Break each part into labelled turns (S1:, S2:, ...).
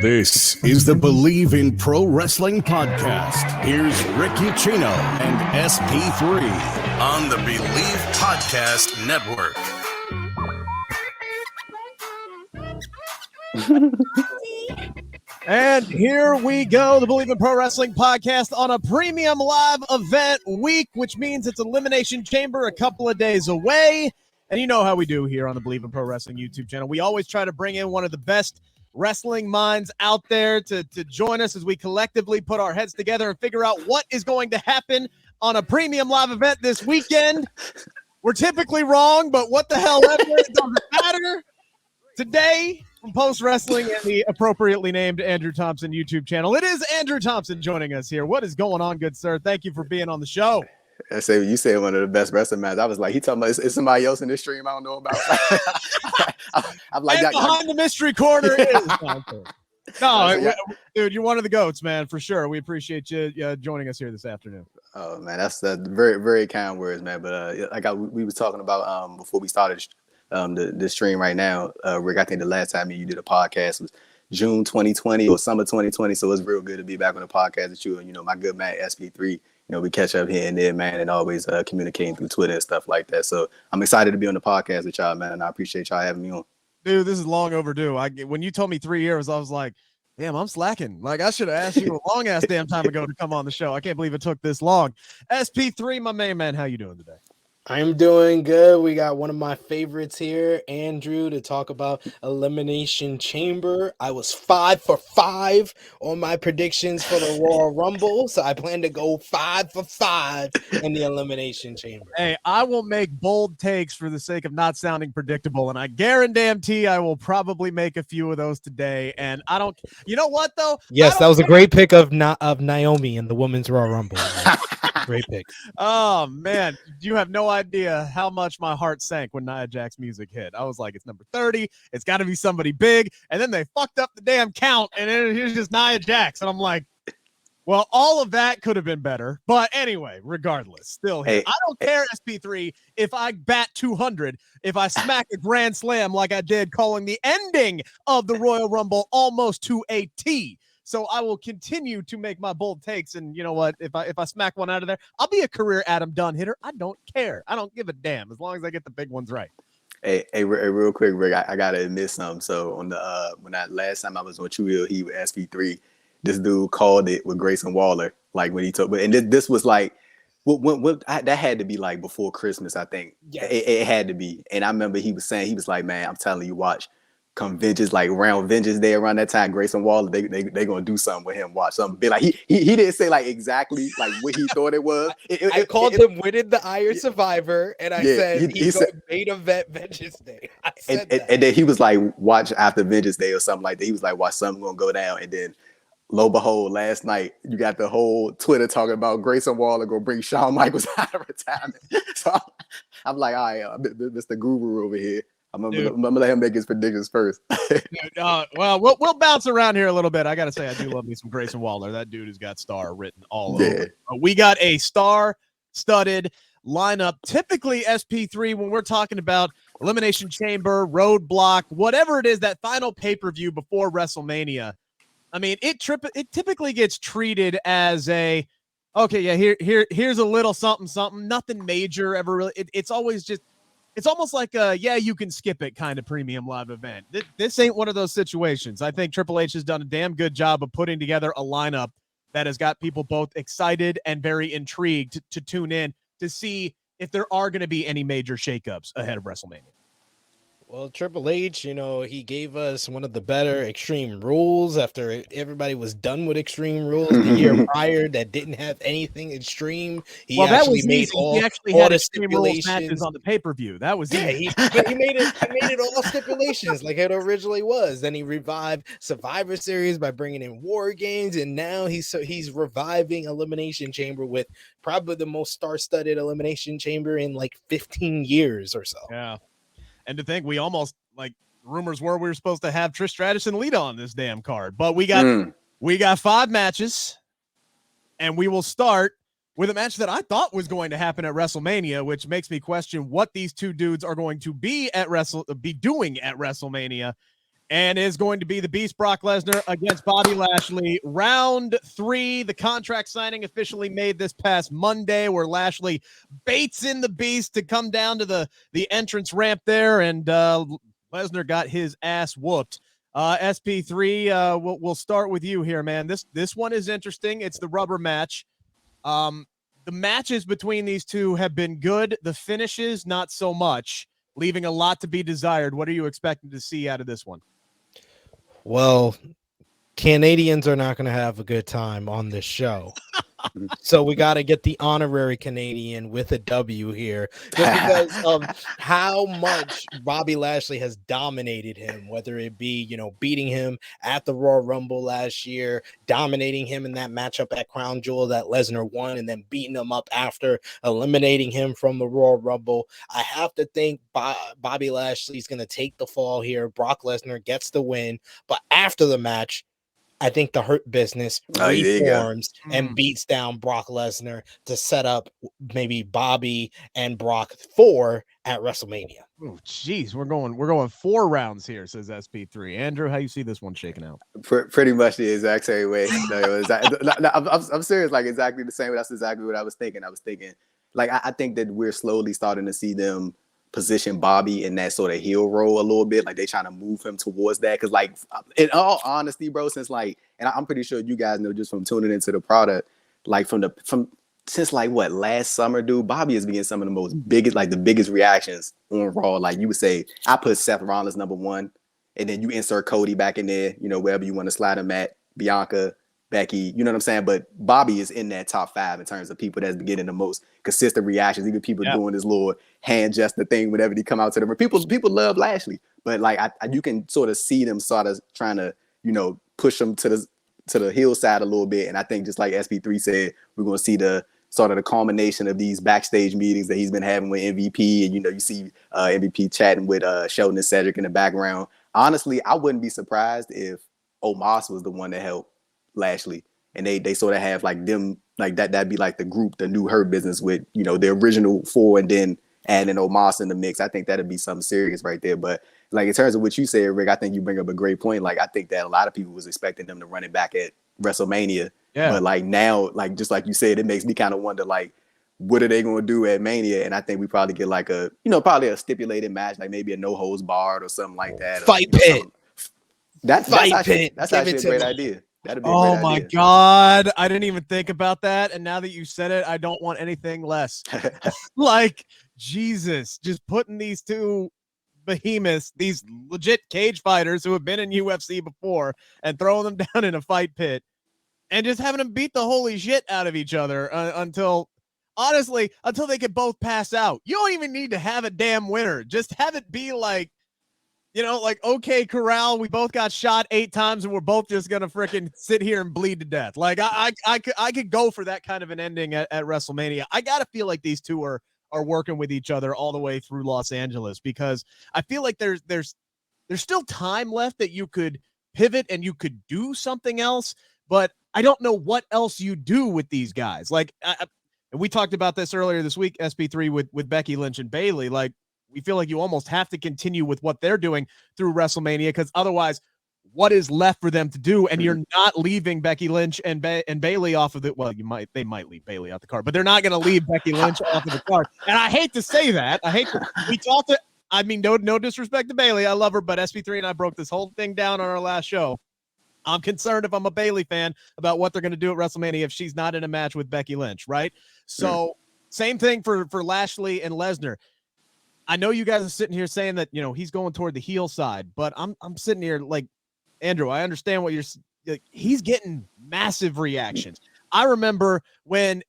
S1: This is the Bleav in Pro Wrestling podcast. Here's Rick Ucchino and SP3 on the Bleav Podcast Network.
S2: And here we go, the Bleav in Pro Wrestling podcast on a premium live event week, which means it's Elimination Chamber a couple of days away. And you know how we do here on the Bleav in Pro Wrestling YouTube channel. We always try to bring in one of the best wrestling minds out there to join us as we collectively put our heads together and figure out what is going to happen on a premium live event this weekend. We're typically wrong, but what the hell ever, it doesn't matter. Today, from Post Wrestling and the appropriately named Andrew Thompson YouTube channel, it is Andrew Thompson joining us here. What is going on, good sir? Thank you for being on the show.
S3: I say you said one of the best wrestling matches. I was like, he talking about is somebody else in this stream I don't know about. I'm like,
S2: and behind the mystery corner is Thompson. No, dude, you're one of the goats, man, for sure. We appreciate you joining us here this afternoon.
S3: Oh man, that's very, very kind words, man. But we was talking about before we started the stream right now, Rick. I think the last time you did a podcast was June 2020 or summer 2020. So it's real good to be back on the podcast with you and my good man SP3. We catch up here and there, man, and always communicating through Twitter and stuff like that. So I'm excited to be on the podcast with y'all, man, and I appreciate y'all having me on.
S2: Dude, this is long overdue. When you told me 3 years, I was like, damn, I'm slacking. Like, I should have asked you a long-ass damn time ago to come on the show. I can't believe it took this long. SP3, my main man, how you doing today?
S4: I'm doing good. We got one of my favorites here, Andrew, to talk about Elimination Chamber. I was 5 for 5 on my predictions for the Royal Rumble, so I plan to go 5 for 5 in the Elimination Chamber.
S2: Hey, I will make bold takes for the sake of not sounding predictable, and I guarantee I will probably make a few of those today. And I don't, you know what though?
S4: Yes, that was a great pick of Naomi in the Women's Royal Rumble. Great pick.
S2: Oh man, you have no idea how much my heart sank when Nia Jax's music hit. I was like, it's number 30. It's got to be somebody big. And then they fucked up the damn count, and it was just Nia Jax. And I'm like, well, all of that could have been better. But anyway, regardless, still here. I don't care, SP3, if I bat 200, if I smack a grand slam like I did calling the ending of the Royal Rumble almost to a T. So I will continue to make my bold takes, and you know what? If I smack one out of there, I'll be a career Adam Dunn hitter. I don't care. I don't give a damn as long as I get the big ones right.
S3: Hey, real quick, Rick, I gotta admit something. So on the last time I was on True He with SP3, this dude called it with Grayson Waller, like when he took. And this was like, that had to be like before Christmas, I think. Yeah, it had to be. And I remember he was like, man, I'm telling you, watch. Come Vengeance, like around Vengeance Day around that time, Grayson Waller, they gonna do something with him. Watch something be like he didn't say like exactly like what he thought it was.
S4: I called him winning the Iron Survivor, and I said he's going main event Vengeance Day.
S3: And then he was like, watch after Vengeance Day or something like that. He was like, watch something gonna go down, and then lo and behold, last night you got the whole Twitter talking about Grayson Waller gonna bring Shawn Michaels out of retirement. So I'm like, all right, Mr. Guru over here. I'm gonna let him make his predictions first.
S2: Well, we'll bounce around here a little bit. I gotta say, I do love me some Grayson Waller. That dude has got star written all over. We got a star-studded lineup. Typically, SP3, when we're talking about Elimination Chamber, Roadblock, whatever it is, that final pay-per-view before WrestleMania. I mean, it typically gets treated as a here's a little something, nothing major ever really. It's always just. It's almost like you can skip it kind of premium live event. This ain't one of those situations. I think Triple H has done a damn good job of putting together a lineup that has got people both excited and very intrigued to tune in to see if there are going to be any major shakeups ahead of WrestleMania.
S4: Well, Triple H, he gave us one of the better Extreme Rules after everybody was done with Extreme Rules the year prior that didn't have anything extreme. He actually had
S2: Extreme Rules matches on the pay-per-view. That was
S4: easy. But he made it all stipulations like it originally was. Then he revived Survivor Series by bringing in War Games, and now he's reviving Elimination Chamber with probably the most star-studded Elimination Chamber in like 15 years or so.
S2: Yeah. And to think we almost rumors were we were supposed to have Trish Stratus and Lita on this damn card, but we got 5 matches, and we will start with a match that I thought was going to happen at WrestleMania, which makes me question what these two dudes are going to be doing at WrestleMania. and is going to be the Beast Brock Lesnar against Bobby Lashley. Round 3, the contract signing officially made this past Monday, where Lashley baits in the Beast to come down to the entrance ramp there, and Lesnar got his ass whooped. SP3, we'll start with you here, man. This one is interesting. It's the rubber match. The matches between these two have been good. The finishes, not so much, leaving a lot to be desired. What are you expecting to see out of this one?
S4: Well, Canadians are not going to have a good time on this show. So we got to get the honorary Canadian with a W here, just because of how much Bobby Lashley has dominated him, whether it be, beating him at the Royal Rumble last year, dominating him in that matchup at Crown Jewel that Lesnar won, and then beating him up after, eliminating him from the Royal Rumble. I have to think Bobby Lashley's going to take the fall here. Brock Lesnar gets the win, but after the match, I think the Hurt Business reforms and beats down Brock Lesnar to set up maybe Bobby and Brock 4 at WrestleMania.
S2: Oh, geez, we're going 4 rounds here, says SP3. Andrew, how you see this one shaking out?
S3: Pretty much the exact same way. I'm serious, like exactly the same way. That's exactly what I was thinking. Like, I think that we're slowly starting to see them position Bobby in that sort of heel role a little bit. Like, they trying to move him towards that. Because, like, in all honesty, bro, since like, and I'm pretty sure you guys know just from tuning into the product, like since like what, last summer, dude, Bobby is getting some of the biggest reactions on Raw. Like, you would say, I put Seth Rollins number 1, and then you insert Cody back in there, wherever you want to slide him at, Bianca, Becky, you know what I'm saying? But Bobby is in that top 5 in terms of people that's getting the most consistent reactions. Even people doing this little hand gesture thing whenever they come out to the ring. People love Lashley, but like you can sort of see them sort of trying to push them to the hillside a little bit. And I think just like SP3 said, we're going to see the sort of the culmination of these backstage meetings that he's been having with MVP, and you see MVP chatting with Sheldon and Cedric in the background. Honestly, I wouldn't be surprised if Omos was the one that helped Lashley, and they sort of have like them, like that'd be like the group, the new Hurt Business with the original 4, and then adding Omos in the mix. I think that'd be something serious right there. But like, in terms of what you said, Rick, I think you bring up a great point. Like, I think that a lot of people was expecting them to run it back at WrestleMania, but like now, like just like you said, it makes me kind of wonder, like, what are they going to do at Mania? And I think we probably get like a probably a stipulated match, like maybe a no holds barred or something like that.
S4: Fight pit.
S3: That's actually a great idea.
S2: Oh my God. I didn't even think about that. And now that you said it, I don't want anything less. Like, Jesus, just putting these two behemoths, these legit cage fighters who have been in UFC before, and throwing them down in a fight pit and just having them beat the holy shit out of each other until they could both pass out. You don't even need to have a damn winner. Just have it be like, like, okay, Corral, we both got shot 8 times and we're both just going to freaking sit here and bleed to death. Like, I could go for that kind of an ending at WrestleMania. I got to feel like these two are working with each other all the way through Los Angeles, because I feel like there's still time left that you could pivot and you could do something else, but I don't know what else you do with these guys. Like, and we talked about this earlier this week, SP3, with Becky Lynch and Bayley. Like, we feel like you almost have to continue with what they're doing through WrestleMania, because otherwise, what is left for them to do? And you're not leaving Becky Lynch and Bayley off of it. Well, they might leave Bayley off the card, but they're not going to leave Becky Lynch off of the card. And I hate to say that. No disrespect to Bayley. I love her, but SP3 and I broke this whole thing down on our last show. I'm concerned, if I'm a Bayley fan, about what they're going to do at WrestleMania if she's not in a match with Becky Lynch, right? So same thing for Lashley and Lesnar. I know you guys are sitting here saying that, he's going toward the heel side, but I'm sitting here like, Andrew, I understand what you're like, he's getting massive reactions. I remember when,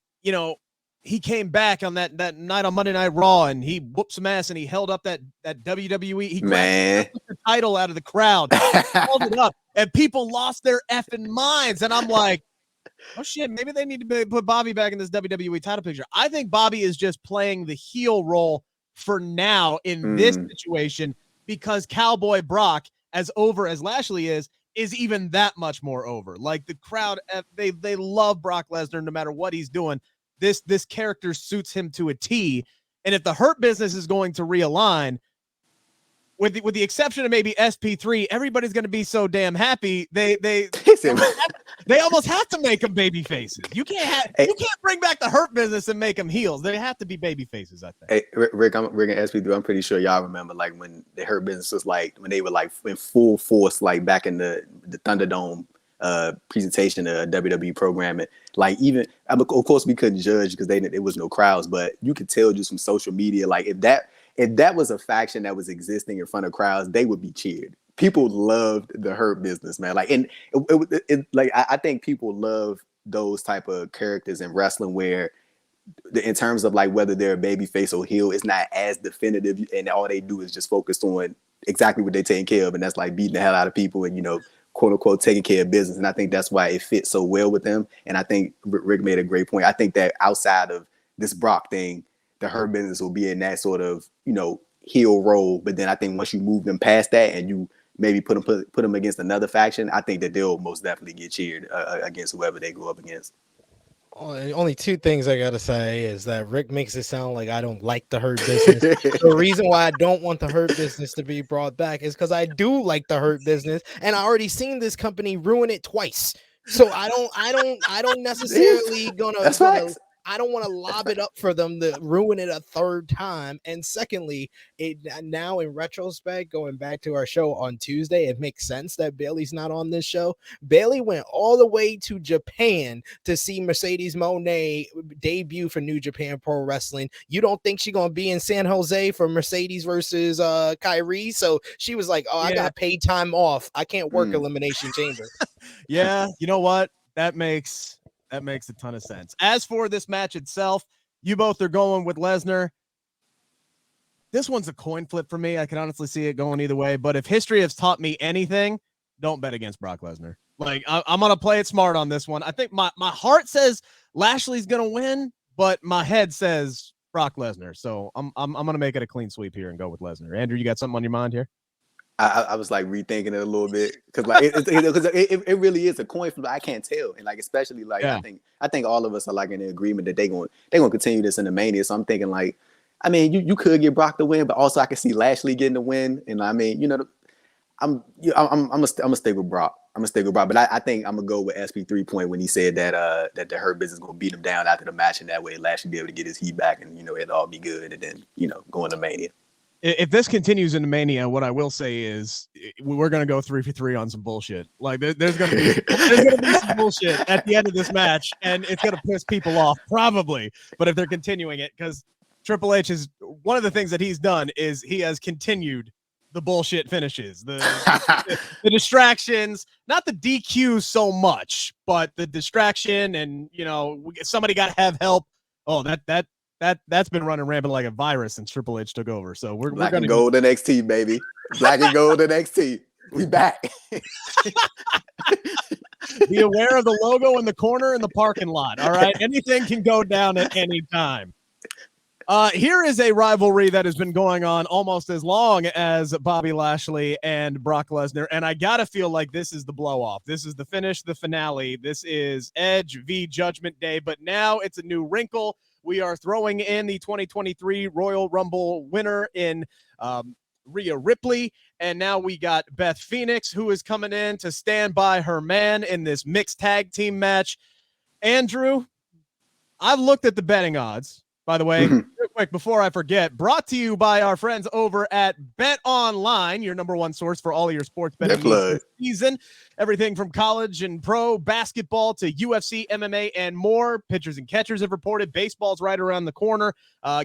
S2: he came back on that night on Monday Night Raw and he whooped some ass and he held up that WWE. He grabbed the title out of the crowd, held it up, and people lost their effing minds. And I'm like, oh shit, maybe they need to put Bobby back in this WWE title picture. I think Bobby is just playing the heel role for now in this situation, because Cowboy Brock, as over as Lashley is even that much more over. Like, the crowd, they love Brock Lesnar no matter what he's doing. This character suits him to a T. And if the Hurt Business is going to realign, with the exception of maybe SP3, everybody's going to be so damn happy. They almost have to make them baby faces. You can't bring back the Hurt Business and make them heels. They have to be baby faces, I think.
S3: Hey, Rick and SP3, I'm pretty sure y'all remember like when the Hurt Business was like when they were like in full force, like back in the Thunderdome presentation of WWE programming. Like even of course we couldn't judge because it was no crowds, but you could tell just from social media, like if that was a faction that was existing in front of crowds, they would be cheered. People loved the Hurt Business, man. Like, and I think people love those type of characters in wrestling where, in terms of like whether they're a baby face or heel, it's not as definitive, and all they do is just focus on exactly what they're taking care of, and that's like beating the hell out of people and quote unquote taking care of business. And I think that's why it fits so well with them. And I think Rick made a great point. I think that outside of this Brock thing, the Hurt Business will be in that sort of, heel role. But then I think once you move them past that and you maybe put them against another faction, I think that they'll most definitely get cheered against whoever they go up against.
S4: Only two things I gotta say is that Rick makes it sound like I don't like the Hurt Business. The reason why I don't want the Hurt Business to be brought back is because I do like the Hurt Business, and I already seen this company ruin it twice. So I don't necessarily I don't want to lob it up for them to ruin it a third time. And secondly, now in retrospect, going back to our show on Tuesday, it makes sense that Bayley's not on this show. Bayley went all the way to Japan to see Mercedes Moné debut for New Japan Pro Wrestling. You don't think she's going to be in San Jose for Mercedes versus Kyrie? So she was like, I got paid time off. I can't work Elimination Chamber.
S2: Yeah, you know what? That makes a ton of sense. As for this match itself, you both are going with Lesnar. This one's a coin flip for me. I can honestly see it going either way. But if history has taught me anything, don't bet against Brock Lesnar. Like I'm gonna play it smart on this one. I think my heart says Lashley's gonna win, but my head says Brock Lesnar. So I'm gonna make it a clean sweep here and go with Lesnar. Andrew, you got something on your mind here?
S3: I was like rethinking it a little bit because like it really is a coin flip. I can't tell, and like especially like I think all of us are like in agreement that they're gonna continue this in the Mania. So I'm thinking like, I mean, you could get Brock to win, but also I can see Lashley getting the win. And I mean, I'm gonna stay with Brock. But I think I'm gonna go with SP3 point when he said that the Hurt Business gonna beat him down after the match, and that way Lashley be able to get his heat back, and it'll all be good, and then go into Mania.
S2: If this continues into Mania, what I will say is we're going to go 3 for 3 on some bullshit. Like there's going to be some bullshit at the end of this match, and it's going to piss people off probably. But if they're continuing it, because Triple H is one of the things that he's done is he has continued the bullshit finishes, the distractions, not the DQ so much, but the distraction, and somebody got to have help. Oh, that's been running rampant like a virus since Triple H took over. So we're
S3: Black
S2: going
S3: and gold NXT, baby. Black and gold NXT. We back.
S2: Be aware of the logo in the corner in the parking lot. All right. Anything can go down at any time. Here is a rivalry that has been going on almost as long as Bobby Lashley and Brock Lesnar. And I got to feel like this is the blow off. This is the finish, the finale. This is Edge v Judgment Day. But now it's a new wrinkle. We are throwing in the 2023 Royal Rumble winner in Rhea Ripley. And now we got Beth Phoenix, who is coming in to stand by her man in this mixed tag team match. Andrew, I've looked at the betting odds, by the way, real quick before I forget, brought to you by our friends over at Bet Online, your number one source for all of your sports betting this season. Everything from college and pro basketball to UFC, MMA, and more. Pitchers and catchers have reported. Baseball's right around the corner.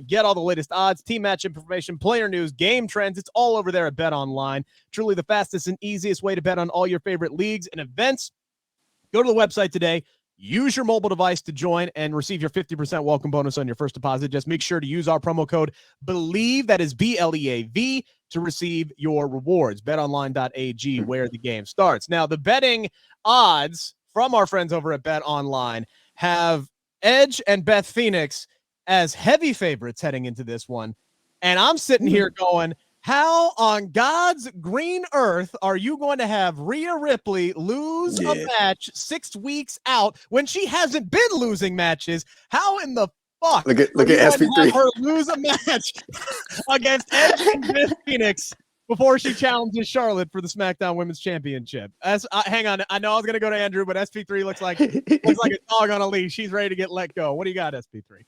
S2: Get all the latest odds, team match information, player news, game trends. It's all over there at Bet Online. Truly the fastest and easiest way to bet on all your favorite leagues and events. Go to the website today. Use your mobile device to join and receive your 50% welcome bonus on your first deposit. Just make sure to use our promo code Bleav, that is BLEAV, to receive your rewards. BetOnline.ag, where the game starts. Now, the betting odds from our friends over at Bet Online have Edge and Beth Phoenix as heavy favorites heading into this one. And I'm sitting here going, how on God's green earth are you going to have Rhea Ripley lose a match 6 weeks out when she hasn't been losing matches? How in the fuck
S3: look at SP3
S2: her lose a match against Edge and Beth Phoenix before she challenges Charlotte for the SmackDown Women's Championship. Hang on, I know I was gonna go to Andrew, but SP3 looks like a dog on a leash. She's ready to get let go. What do you got, SP3?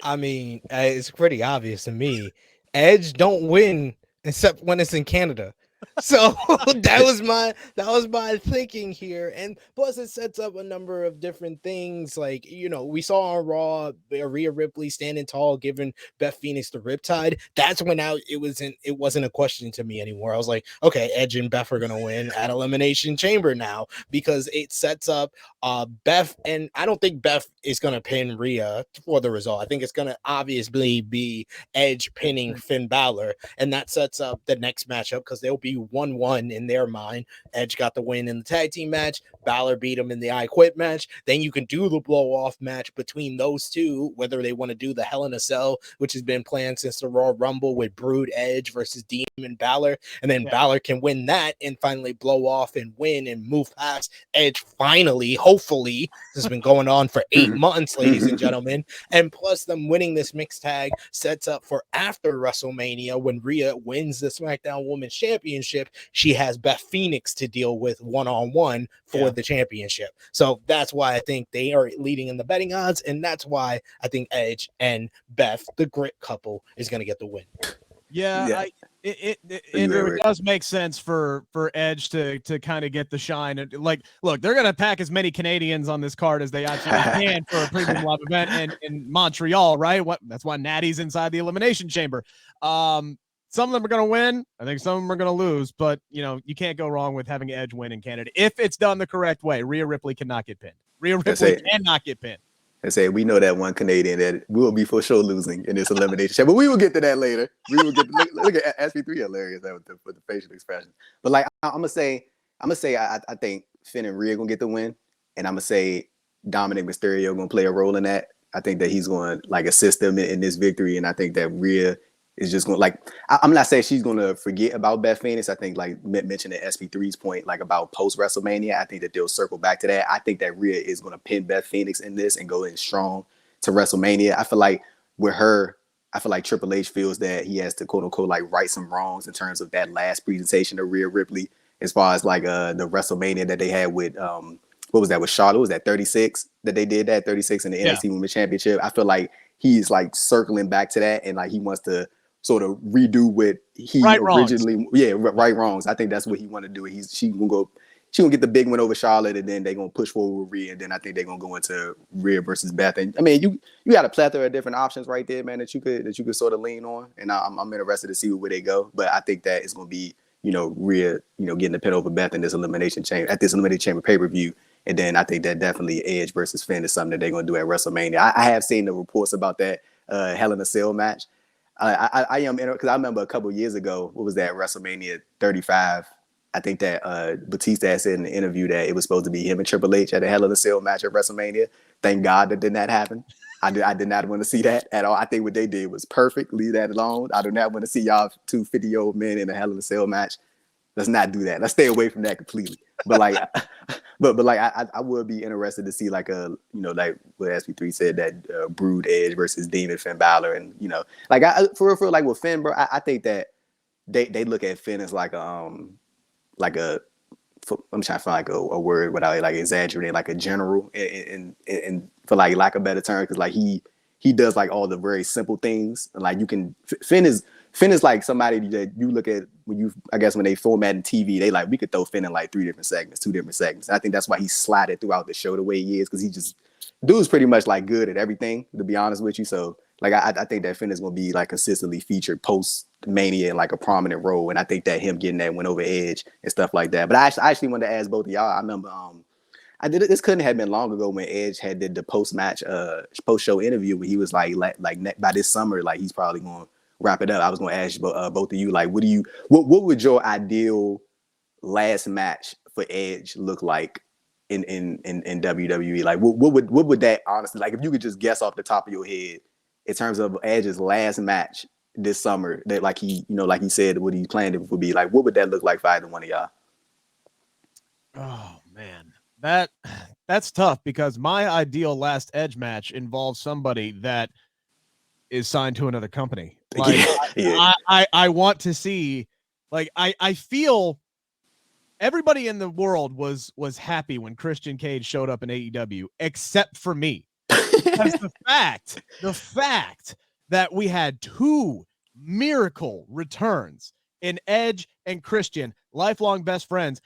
S4: I mean, it's pretty obvious to me. Edge don't win except when it's in Canada. So that was my thinking here. And plus it sets up a number of different things. Like, we saw on Raw Rhea Ripley standing tall, giving Beth Phoenix the riptide. That's when it wasn't a question to me anymore. I was like, okay, Edge and Beth are gonna win at Elimination Chamber now, because it sets up Beth, and I don't think Beth is gonna pin Rhea for the result. I think it's gonna obviously be Edge pinning Finn Balor, and that sets up the next matchup, because they'll be 1-1 in their mind. Edge got the win in the tag team match. Balor beat him in the I Quit match. Then you can do the blow off match between those two, whether they want to do the Hell in a Cell, which has been planned since the Royal Rumble, with Brood Edge versus Demon Balor, and then Balor can win that and finally blow off and win and move past Edge finally, hopefully. This has been going on for 8 months, ladies and gentlemen. And plus them winning this mixed tag sets up for after WrestleMania, when Rhea wins the SmackDown Women's Championship, she has Beth Phoenix to deal with one-on-one for the championship. So that's why I think they are leading in the betting odds, and that's why I think Edge and Beth, the Grit couple, is going to get the win.
S2: Andrew, it does make sense for Edge to kind of get the shine. Like, look, they're going to pack as many Canadians on this card as they absolutely can for a premium live event in Montreal, right? That's why Natty's inside the Elimination Chamber. Some of them are going to win. I think some of them are going to lose, but you can't go wrong with having Edge win in Canada if it's done the correct way. Rhea Ripley cannot get pinned. Rhea Ripley cannot get pinned.
S3: And say we know that one Canadian that will be for sure losing in this elimination chamber, but we will get to that later. We will get to, look at SP3 hilarious with the facial expression. But like I'm gonna say I think Finn and Rhea gonna get the win, and I'm gonna say Dominic Mysterio gonna play a role in that. I think that he's going to like assist them in this victory, and I think that Rhea is just going to I'm not saying she's going to forget about Beth Phoenix. I think like mentioned at SP3's point, like about post WrestleMania, I think that they'll circle back to that. I think that Rhea is going to pin Beth Phoenix in this and go in strong to WrestleMania. I feel like with her, Triple H feels that he has to quote unquote like right some wrongs in terms of that last presentation of Rhea Ripley, as far as like the WrestleMania that they had with what was that with Charlotte? What was that 36 that they did that 36 in the NXT Women's Championship? I feel like he's like circling back to that, and like he wants to sort of redo what he originally right wrongs. I think that's what he want to do. She gonna get the big win over Charlotte, and then they're gonna push forward with Rhea, and then I think they're gonna go into Rhea versus Beth. And I mean, you got a plethora of different options right there, man, that you could sort of lean on, and I'm interested to see where they go. But I think that it's gonna be Rhea getting the pin over Beth in this elimination chamber pay-per-view. And then I think that definitely Edge versus Finn is something that they're going to do at WrestleMania. I have seen the reports about that Hell in a Cell match. I am because I remember a couple of years ago, what was that, WrestleMania 35? I think that Batista said in the interview that it was supposed to be him and Triple H at a Hell in a Cell match at WrestleMania. Thank God that did not happen. I did not want to see that at all. I think what they did was perfect. Leave that alone. I do not want to see y'all two 50-year-old men in a Hell in a Cell match. Let's not do that. Let's stay away from that completely. But like, I would be interested to see like like what SP3 said, that Brood Edge versus Demon Finn Balor, and like for real, like with Finn, bro, I think that they look at Finn as like I'm trying to find like a word without like exaggerating, like a general, and for like lack of a better term, because like he does like all the very simple things, and like Finn is like somebody that you look at when they formatting TV, they like, we could throw Finn in like 2 different segments. And I think that's why he slotted throughout the show the way he is, because dude's pretty much like good at everything, to be honest with you. So like I think that Finn is going to be like consistently featured post Mania in like a prominent role, and I think that him getting that win over Edge and stuff like that. But I actually wanted to ask both of y'all. I remember this couldn't have been long ago when Edge did the post show interview where he was like by this summer, like he's probably going to wrap it up. I was going to ask both of you, like, what would your ideal last match for Edge look like in WWE? Like, what would that honestly, like, if you could just guess off the top of your head in terms of Edge's last match this summer, that like he said what he planned it would be, like, what would that look like for either one of y'all?
S2: Oh man, that's tough, because my ideal last Edge match involves somebody that is signed to another company. Like, I want to see Like I feel everybody in the world was happy when Christian Cage showed up in AEW, except for me. Because the fact that we had 2 miracle returns in Edge and Christian, lifelong best friends,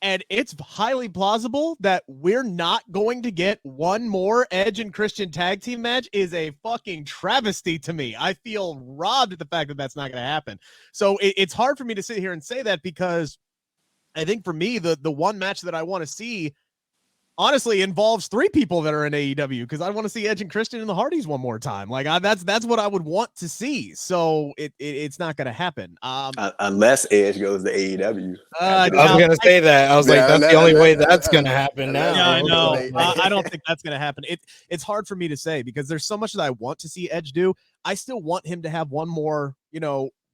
S2: and it's highly plausible that we're not going to get one more Edge and Christian tag team match is a fucking travesty to me. I feel robbed at the fact that that's not going to happen. So it's hard for me to sit here and say that, because I think for me, the one match that I want to see honestly involves 3 people that are in AEW, because I want to see Edge and Christian and the Hardys one more time. Like that's what I would want to see. So it's not going to happen.
S3: Unless Edge goes to AEW.
S4: I was going to say that. I was like, that's the only way that's going to happen now.
S2: Yeah, I know. I don't think that's going to happen. It's hard for me to say, because there's so much that I want to see Edge do. I still want him to have one more,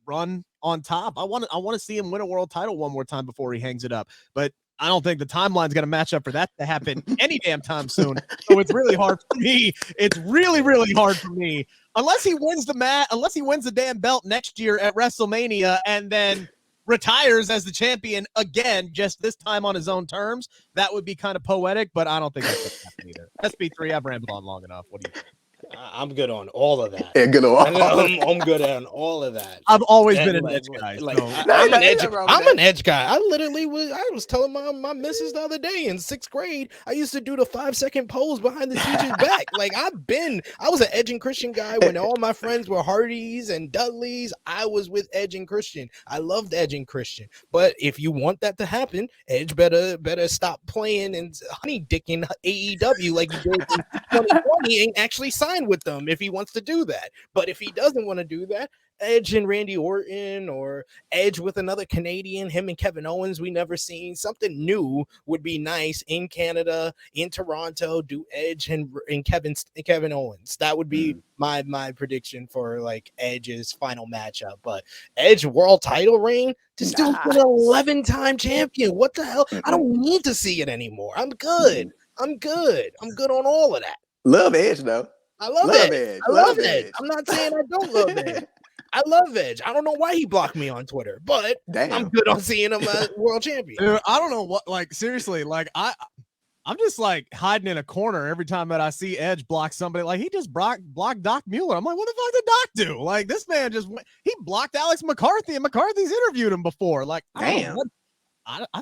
S2: run on top. I want to see him win a world title one more time before he hangs it up. But I don't think the timeline's going to match up for that to happen any damn time soon. So it's really hard for me. It's really, really hard for me. Unless he wins the damn belt next year at WrestleMania and then retires as the champion again, just this time on his own terms, that would be kind of poetic, but I don't think that's going to happen either. SP3, I've rambled on long enough. What do you think?
S4: I'm good on all of that.
S3: Yeah, good on
S4: I'm good on all of that.
S2: I've always been an Edge guy.
S4: I'm an Edge guy. I literally was telling my missus the other day in 6th grade, I used to do the 5-second pose behind the teacher's back. Like I was an Edge and Christian guy when all my friends were Hardys and Dudleys. I was with Edge and Christian. I loved Edge and Christian. But if you want that to happen, Edge better stop playing and honey dicking AEW like he did in 2020 and actually sign with them if he wants to do that. But if he doesn't want to do that, Edge and Randy Orton, or Edge with another Canadian, him and Kevin Owens, we never seen. Something new would be nice in Canada, in Toronto. Do Edge and Kevin Owens. That would be my prediction for like Edge's final matchup. But Edge world title reign, just do an 11-time champion. What the hell? I don't need to see it anymore. I'm good. I'm good on all of that.
S3: Love Edge though.
S4: I love Edge. I love Edge. I'm not saying I don't love Edge. I love Edge. I don't know why he blocked me on Twitter, but I'm good on seeing him as world champion.
S2: Dude, I don't know what, like, seriously, like I'm just like hiding in a corner every time that I see Edge block somebody. Like he just blocked Doc Mueller. I'm like, what the fuck did Doc do? Like this man he blocked Alex McCarthy, and McCarthy's interviewed him before. Like, I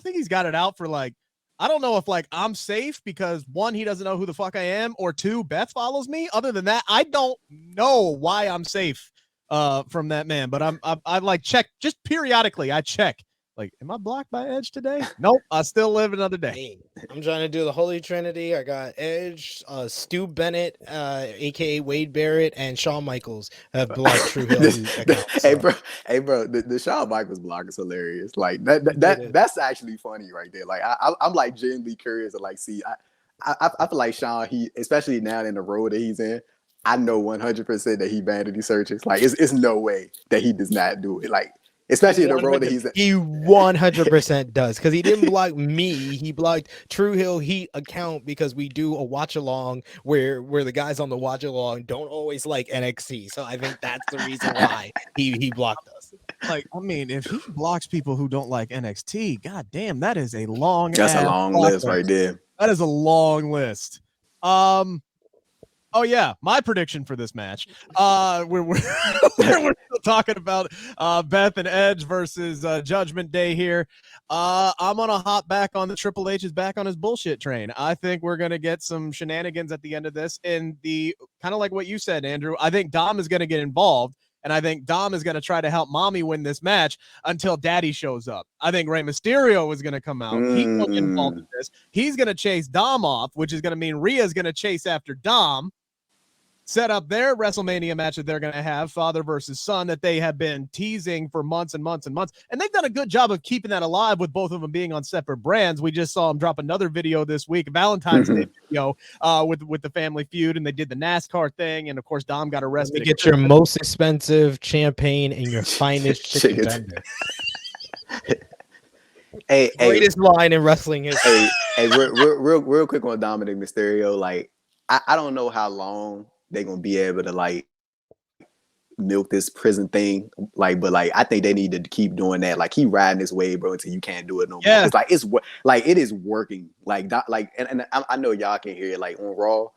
S2: think he's got it out for like, I don't know if like I'm safe because 1, he doesn't know who the fuck I am, or 2, Beth follows me. Other than that, I don't know why I'm safe from that man. But I like check just periodically. I check. Like, am I blocked by Edge today? Nope. I still live another day.
S4: I'm trying to do the Holy Trinity. I got Edge, Stu Bennett, aka Wade Barrett, and Shawn Michaels have blocked True Hill.
S3: Hey, bro, the Shawn Michaels block is hilarious. Like that's actually funny right there. Like I'm like genuinely curious to like see. I feel like Shawn, he especially now in the role that he's in, I know 100% that he vanity searches. Like it's no way that he does not do it. Like. Especially in the role that he's in.
S4: He 100% does, because he didn't block me. He blocked True Hill Heat account because we do a watch along where the guys on the watch along don't always like NXT. So I think that's the reason why he blocked us.
S2: Like, I mean, if he blocks people who don't like NXT, god damn, that is a long.
S3: That's a long list right there.
S2: That is a long list. Oh yeah, my prediction for this match. We're still talking about Beth and Edge versus Judgment Day here. I'm gonna hop back on the Triple H is back on his bullshit train. I think we're gonna get some shenanigans at the end of this, and the kind of like what you said, Andrew. I think Dom is gonna get involved, and I think Dom is gonna try to help Mommy win this match until Daddy shows up. I think Rey Mysterio is gonna come out. He will get involved in this. He's gonna chase Dom off, which is gonna mean Rhea's gonna chase after Dom. Set up their WrestleMania match that they're going to have, father versus son, that they have been teasing for months and months and months. And they've done a good job of keeping that alive with both of them being on separate brands. We just saw them drop another video this week, Valentine's Day video with the Family Feud, and they did the NASCAR thing. And, of course, Dom got arrested.
S4: You get your most expensive champagne and your finest chicken tender. Greatest line in wrestling history.
S3: Real quick on Dominic Mysterio. Like, I don't know how long they're gonna be able to like milk this prison thing. Like, but like, I think they need to keep doing that. Like, keep riding this wave, bro, until you can't do it no more. It's like it is working. Like, and I know y'all can hear it. Like on Raw,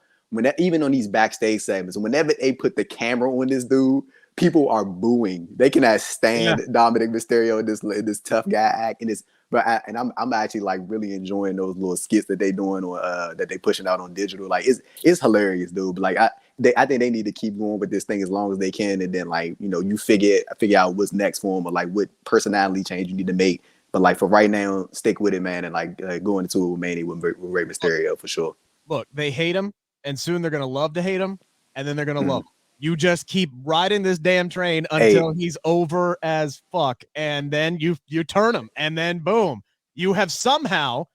S3: even on these backstage segments, whenever they put the camera on this dude, people are booing. They cannot stand Dominic Mysterio, this tough guy act, and I'm actually like really enjoying those little skits that they doing on that they pushing out on digital. Like it's hilarious, dude. But like I think they need to keep going with this thing as long as they can, and then like you figure out what's next for them, or like what personality change you need to make. But like for right now, stick with it, man, and like go into Mania with Rey Mysterio for sure.
S2: Look, they hate him, and soon they're gonna love to hate him, and then they're gonna love him. You just keep riding this damn train until he's over as fuck, and then you turn him, and then boom, you have somehow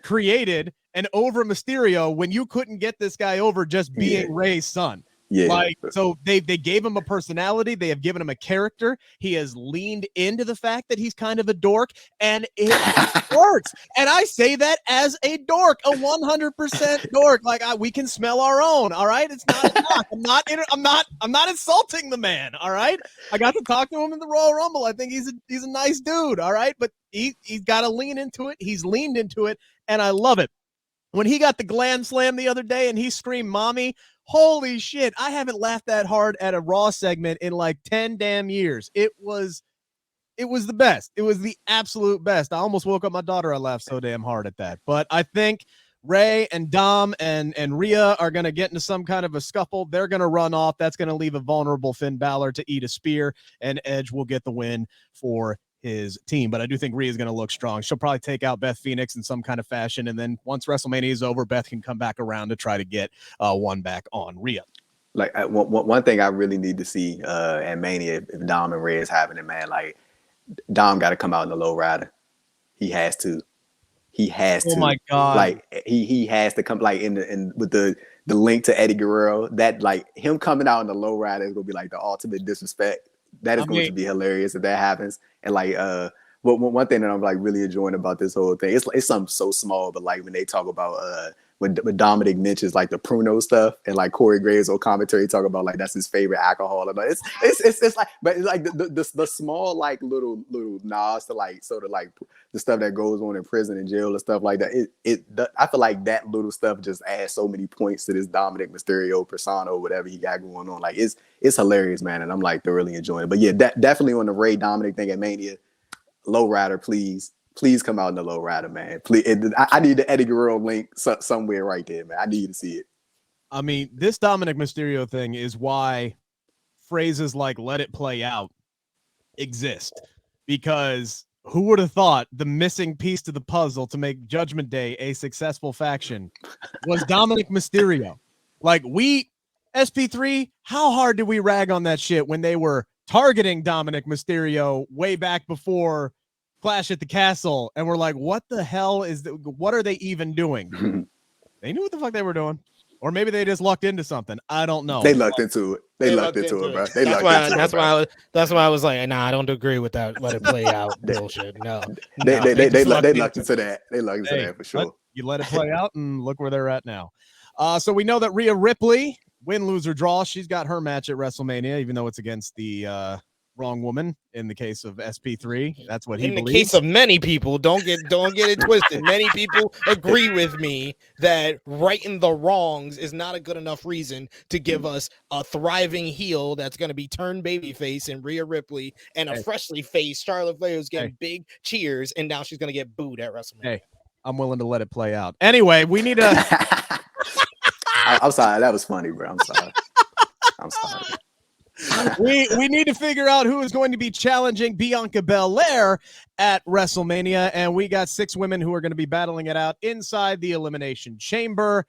S2: created an over Mysterio when you couldn't get this guy over just being Rey's son. Yeah. Like, so they gave him a personality. They have given him a character. He has leaned into the fact that he's kind of a dork, and it works. And I say that as a dork, a 100% dork. Like we can smell our own. All right. It's not. I'm not insulting the man. All right. I got to talk to him in the Royal Rumble. I think he's a nice dude. All right. But he's got to lean into it. He's leaned into it, and I love it. When he got the gland slam the other day and he screamed "mommy," holy shit, I haven't laughed that hard at a Raw segment in like 10 damn years. It was the best. It was the absolute best. I almost woke up my daughter. I laughed so damn hard at that. But I think Rey and Dom and Rhea are going to get into some kind of a scuffle. They're going to run off. That's going to leave a vulnerable Finn Balor to eat a spear, and Edge will get the win for his team. But I do think Rhea is going to look strong. She'll probably take out Beth Phoenix in some kind of fashion, and then once WrestleMania is over, Beth can come back around to try to get one back on Rhea.
S3: Like one thing I really need to see at Mania, if Dom and Rey is happening, man, like Dom got to come out in the low rider. He has to. Oh
S2: my God!
S3: Like he has to come, like in with the link to Eddie Guerrero. That like him coming out in the low rider is gonna be like the ultimate disrespect. That is going to be hilarious if that happens. And like one thing that I'm like really enjoying about this whole thing, it's something so small, but like when they talk about when Dominic mentions like the Pruno stuff, and like Corey Graves on commentary talk about like that's his favorite alcohol, and it's like, but it's like the small like little nods to like sort of like the stuff that goes on in prison and jail and stuff like that. I feel like that little stuff just adds so many points to this Dominic Mysterio persona or whatever he got going on. Like it's hilarious, man, and I'm like thoroughly enjoying it. But yeah, definitely on the Rey Dominic thing at Mania, low rider, please come out in the low rider, man. Please, I need the Eddie Guerrero link somewhere right there, man. I need to see it.
S2: I mean, this Dominic Mysterio thing is why phrases like "let it play out" exist, because who would have thought the missing piece to the puzzle to make Judgment Day a successful faction was Dominic Mysterio? Like SP3, how hard did we rag on that shit when they were targeting Dominic Mysterio way back before Clash at the Castle, and we're like, what the hell what are they even doing? They knew what the fuck they were doing. Or maybe they just lucked into something. I don't know.
S3: They lucked into it. They lucked into it, bro.
S4: That's why I was like, nah, I don't agree with that. Let it play out bullshit. No.
S3: They lucked into that. They lucked into that for sure.
S2: You let it play out, and look where they're at now. So we know that Rhea Ripley, win, lose, or draw, she's got her match at WrestleMania, even though it's against the wrong woman in the case of SP3. That's what he believes.
S4: In the case of many people, don't get it twisted. Many people agree with me that righting the wrongs is not a good enough reason to give us a thriving heel that's going to be turned babyface in Rhea Ripley, and a freshly faced Charlotte Flair who's getting big cheers, and now she's going to get booed at WrestleMania.
S2: Hey, I'm willing to let it play out. Anyway, we need a...
S3: I'm sorry. That was funny, bro. I'm sorry.
S2: We need to figure out who is going to be challenging Bianca Belair at WrestleMania, and we got 6 women who are going to be battling it out inside the Elimination Chamber.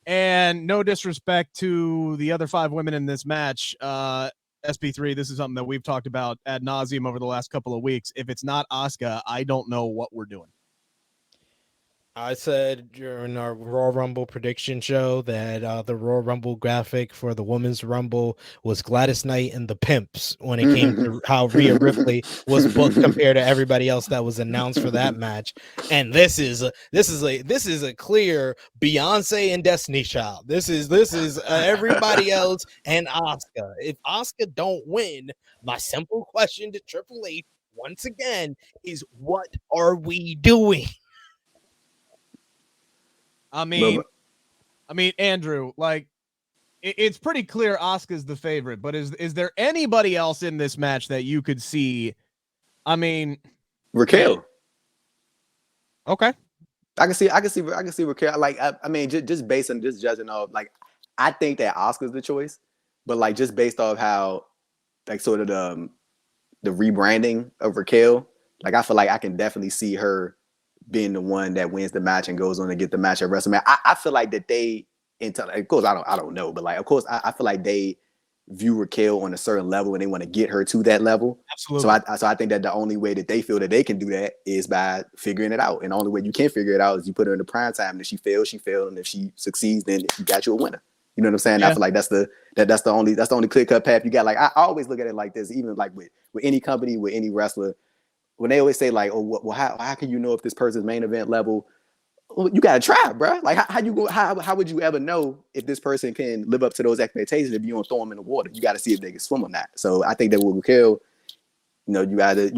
S2: And no disrespect to the other 5 women in this match, SP3, this is something that we've talked about ad nauseum over the last couple of weeks. If it's not Asuka, I don't know what we're doing.
S4: I said during our Royal Rumble prediction show that the Royal Rumble graphic for the Women's Rumble was Gladys Knight and the Pimps when it came to how Rhea Ripley was booked compared to everybody else that was announced for that match. And this is a clear Beyonce and Destiny Child. This is everybody else and Asuka. If Asuka don't win, my simple question to Triple H once again is, what are we doing?
S2: I mean, Andrew, like it's pretty clear Asuka's the favorite, but is there anybody else in this match that you could see? I mean,
S3: Raquel.
S2: Okay.
S3: I can see Raquel. Like, I mean, just based on just judging off, like, I think that Asuka's the choice, but like just based off how, like, sort of the rebranding of Raquel, like I feel like I can definitely see her being the one that wins the match and goes on to get the match at WrestleMania. I feel like that they, of course, I don't know, but like, of course, I feel like they view Raquel on a certain level and they want to get her to that level.
S2: Absolutely.
S3: So I think that the only way that they feel that they can do that is by figuring it out. And the only way you can figure it out is you put her in the prime time. And if she fails, she failed. And if she succeeds, then you got you a winner. You know what I'm saying? Yeah. I feel like that's the only clear-cut path you got. Like, I always look at it like this, even like with any company, with any wrestler, when they always say like, oh, well, how can you know if this person's main event level? Well, you gotta try, bro. Like, how would you ever know if this person can live up to those expectations if you don't throw them in the water? You got to see if they can swim or not. So I think that with Raquel, you gotta,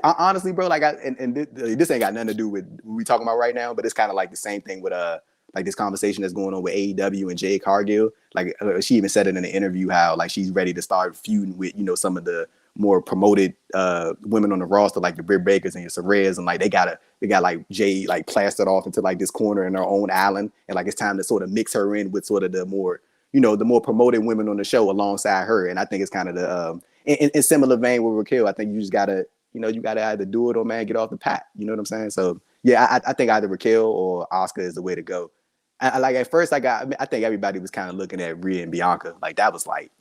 S3: honestly, bro, like, this ain't got nothing to do with what we talking about right now, but it's kind of like the same thing with like this conversation that's going on with AEW and Jade Cargill. Like, she even said it in an interview how like she's ready to start feuding with some of the more promoted women on the roster, like the Britt Bakers and your Sarayas, and like they got like Jade like plastered off into like this corner in her own island, and like it's time to sort of mix her in with sort of the more the more promoted women on the show alongside her. And I think it's kind of the in similar vein with Raquel. I think you just gotta you gotta either do it or, man, get off the pot. You know what I'm saying? So yeah, I think either Raquel or Asuka is the way to go. Like at first, I think everybody was kind of looking at Rhea and Bianca. Like that was like,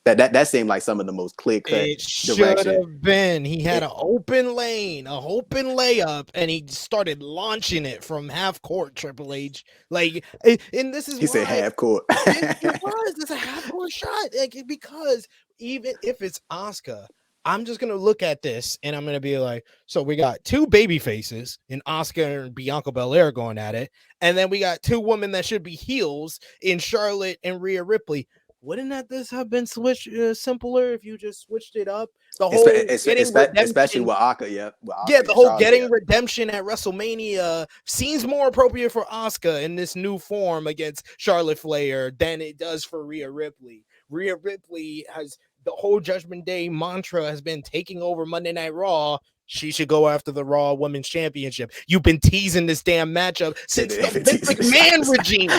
S3: that seemed like some of the most clear cut direction. It
S4: should have been. He had an open lane, a open layup, and he started launching it from half court. Triple H, like, and this is
S3: he said half court.
S4: It's a half court shot, like, because even if it's Asuka, I'm just gonna look at this and I'm gonna be like, so we got two baby faces in Asuka and Bianca Belair going at it, and then we got two women that should be heels in Charlotte and Rhea Ripley. Wouldn't this have been switched simpler if you just switched it up? The whole
S3: especially with Asuka,
S4: the whole Charlotte, redemption at WrestleMania seems more appropriate for Asuka in this new form against Charlotte Flair than it does for Rhea Ripley. Rhea Ripley has the whole Judgment Day mantra has been taking over Monday Night Raw. She should go after the Raw Women's Championship. You've been teasing this damn matchup since the Vince McMahon regime.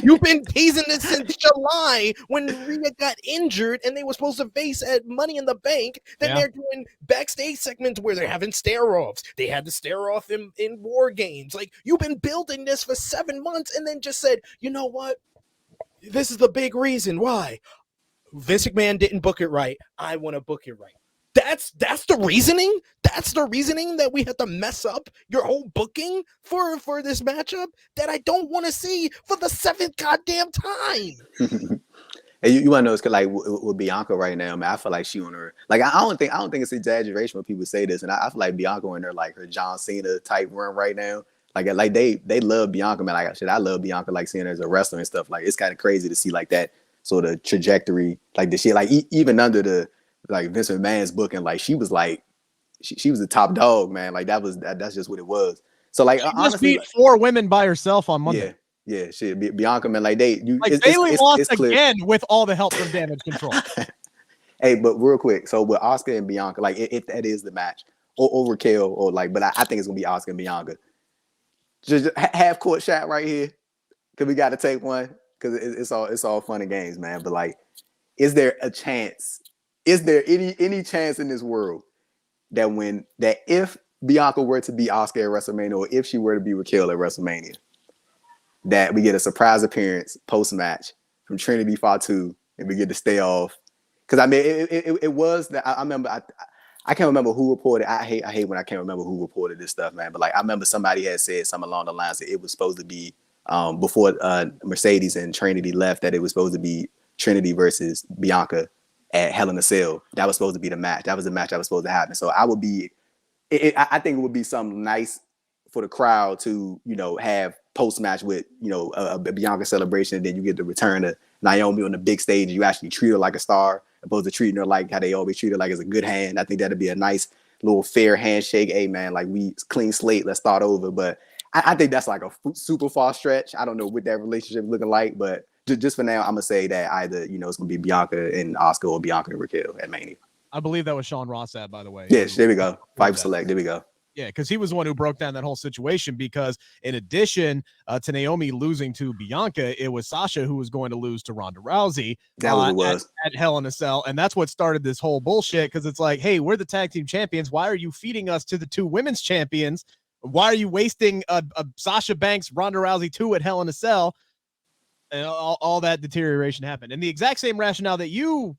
S4: You've been teasing this since July when Rhea got injured and they were supposed to face at Money in the Bank. Then they're doing backstage segments where they're having stare-offs. They had the stare-off in War Games. Like, you've been building this for 7 months and then just said, you know what? This is the big reason why. Vince McMahon didn't book it right. I want to book it right. That's the reasoning. That's the reasoning that we had to mess up your whole booking for this matchup that I don't want to see for the 7th goddamn time.
S3: Hey, you want to know, it's like with Bianca right now, man. I feel like she on her, like, I don't think it's exaggeration when people say this, and I feel like Bianca on her, like, her John Cena type run right now. Like they love Bianca, man. Like, I love Bianca, like, seeing her as a wrestler and stuff. Like, it's kind of crazy to see like that sort of trajectory, like the shit, like even under the like Vince McMahon's booking, like she was like she was the top dog, man. Like that's just what it was. So like,
S2: she honestly, beat 4 women by herself on Monday.
S3: Yeah, shit. Bianca, man, like Bayley
S2: lost again with all the help from Damage Control.
S3: Hey, but real quick, so with Asuka and Bianca, like if that is the match, or Raquel, or like, but I think it's gonna be Asuka and Bianca. Just half court shot right here, because we got to take one. Because it's all fun and games, man. But like, is there a chance? Is there any chance in this world that if Bianca were to be Asuka at WrestleMania, or if she were to be Raquel at WrestleMania, that we get a surprise appearance post match from Trinity Fatu and we get to stay off? Because I mean, it was that I remember I can't remember who reported. I hate when I can't remember who reported this stuff, man. But like I remember somebody had said something along the lines that it was supposed to be before Mercedes and Trinity left, that it was supposed to be Trinity versus Bianca at Hell in a Cell. That was supposed to be the match. That was the match that was supposed to happen. So I would be, I think it would be something nice for the crowd to, you know, have post match with, you know, a Bianca celebration, and then you get the return to Naomi on the big stage. You actually treat her like a star, opposed to treating her like how they always treat her, like as a good hand. I think that'd be a nice little fair handshake. Hey man, like we clean slate, let's start over. But I think that's like a super far stretch. I don't know what that relationship looking like, but just for now, I'm gonna say that either, you know, it's gonna be Bianca and Asuka or Bianca and Raquel at Mania.
S2: I Bleav that was Sean Ross by the way.
S3: Yes, there we go. Five Select, there we go.
S2: Yeah, because he was the one who broke down that whole situation, because in addition to Naomi losing to Bianca, it was Sasha who was going to lose to Ronda Rousey.
S3: That was what it was.
S2: At Hell in a Cell. And that's what started this whole bullshit, because it's like, hey, we're the tag team champions. Why are you feeding us to the two women's champions? Why are you wasting a Sasha Banks, Ronda Rousey 2 at Hell in a Cell? And all that deterioration happened. And the exact same rationale that you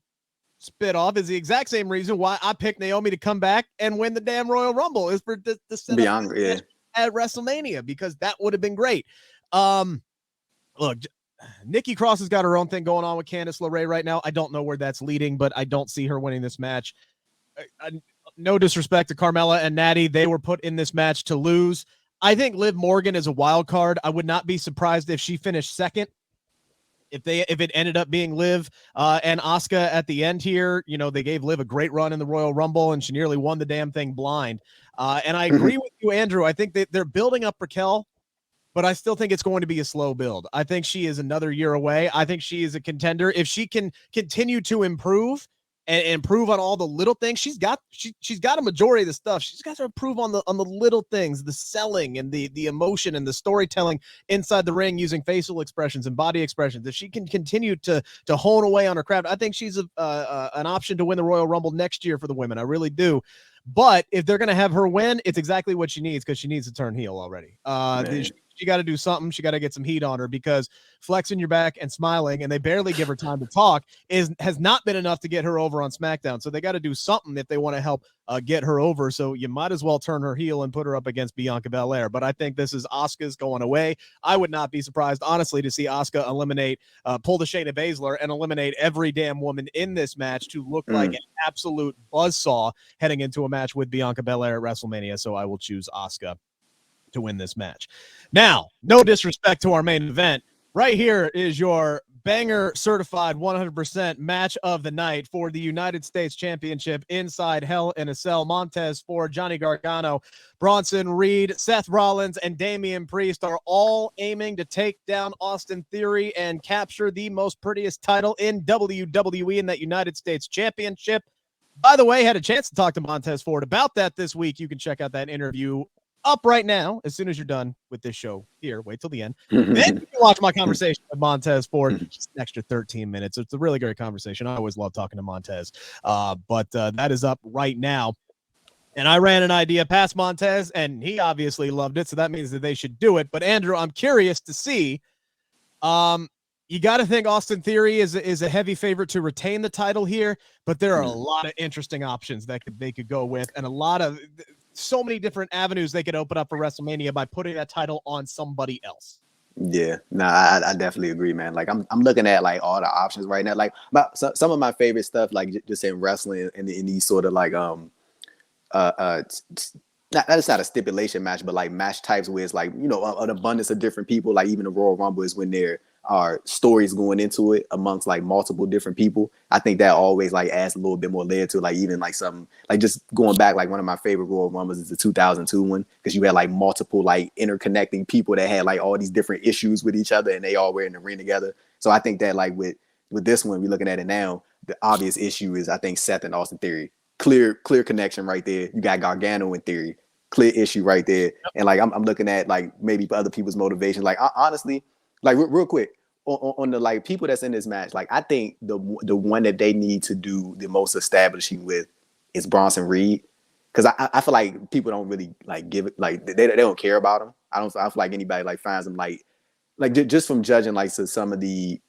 S2: spit off is the exact same reason why I picked Naomi to come back and win the damn Royal Rumble, is for the
S3: Bianca,
S2: at WrestleMania, because that would have been great. Look, Nikki Cross has got her own thing going on with Candice LeRae right now. I don't know where that's leading, but I don't see her winning this match. No disrespect to Carmella and Natty. They were put in this match to lose. I think Liv Morgan is a wild card. I would not be surprised if she finished second. If it ended up being Liv and Asuka at the end here, you know, they gave Liv a great run in the Royal Rumble, and she nearly won the damn thing blind. And I agree with you, Andrew. I think that they're building up Raquel, but I still think it's going to be a slow build. I think she is another year away. I think she is a contender. If she can continue to improve and improve on all the little things, she's got a majority of the stuff. She's got to improve on the little things, the selling and the emotion and the storytelling inside the ring using facial expressions and body expressions. If she can continue to hone away on her craft, I think she's an option to win the Royal Rumble next year for the women. I really do. But if they're going to have her win, it's exactly what she needs, because she needs to turn heel already. She got to do something. She got to get some heat on her, because flexing your back and smiling, and they barely give her time to talk, has not been enough to get her over on SmackDown. So they got to do something if they want to help get her over. So you might as well turn her heel and put her up against Bianca Belair. But I think this is Asuka's going away. I would not be surprised, honestly, to see Asuka pull the Shayna Baszler and eliminate every damn woman in this match to look like an absolute buzzsaw heading into a match with Bianca Belair at WrestleMania. So I will choose Asuka to win this match. Now, no disrespect to our main event. Right here is your banger certified 100% match of the night for the United States Championship inside Hell in a Cell. Montez Ford, Johnny Gargano, Bronson Reed, Seth Rollins, and Damian Priest are all aiming to take down Austin Theory and capture the most prettiest title in WWE in that United States Championship. By the way, had a chance to talk to Montez Ford about that this week. You can check out that interview up right now as soon as you're done with this show here. Wait till the end. Then you can watch my conversation with Montez Ford. Just an extra 13 minutes. It's a really great conversation. I always love talking to Montez. But that is up right now. And I ran an idea past Montez, and he obviously loved it, so that means that they should do it. But Andrew, I'm curious to see. You got to think Austin Theory is a heavy favorite to retain the title here, but there are a lot of interesting options that they could go with, and so many different avenues they could open up for WrestleMania by putting that title on somebody else.
S3: Yeah, I definitely agree, man. Like I'm looking at like all the options right now. Like some of my favorite stuff, like just in wrestling and in these sort of like that's not a stipulation match, but like match types where it's like, you know, an abundance of different people. Like even the Royal Rumble is when there are stories going into it amongst like multiple different people. I think that always like adds a little bit more layer to it. Like even like something like just going back, like one of my favorite Royal Rumbles is the 2002 one, because you had like multiple like interconnecting people that had like all these different issues with each other, and they all were in the ring together. So I think that like with this one, we're looking at it now, the obvious issue is I think Seth and Austin Theory. Clear connection right there. You got Gargano in Theory. Clear issue right there. And like I'm looking at like maybe other people's motivation. Like honestly, like real quick on the like people that's in this match, like I think the one that they need to do the most establishing with is Bronson Reed, because I feel like people don't really like give it, like they don't care about him. I feel like anybody like finds him like just from judging like some of the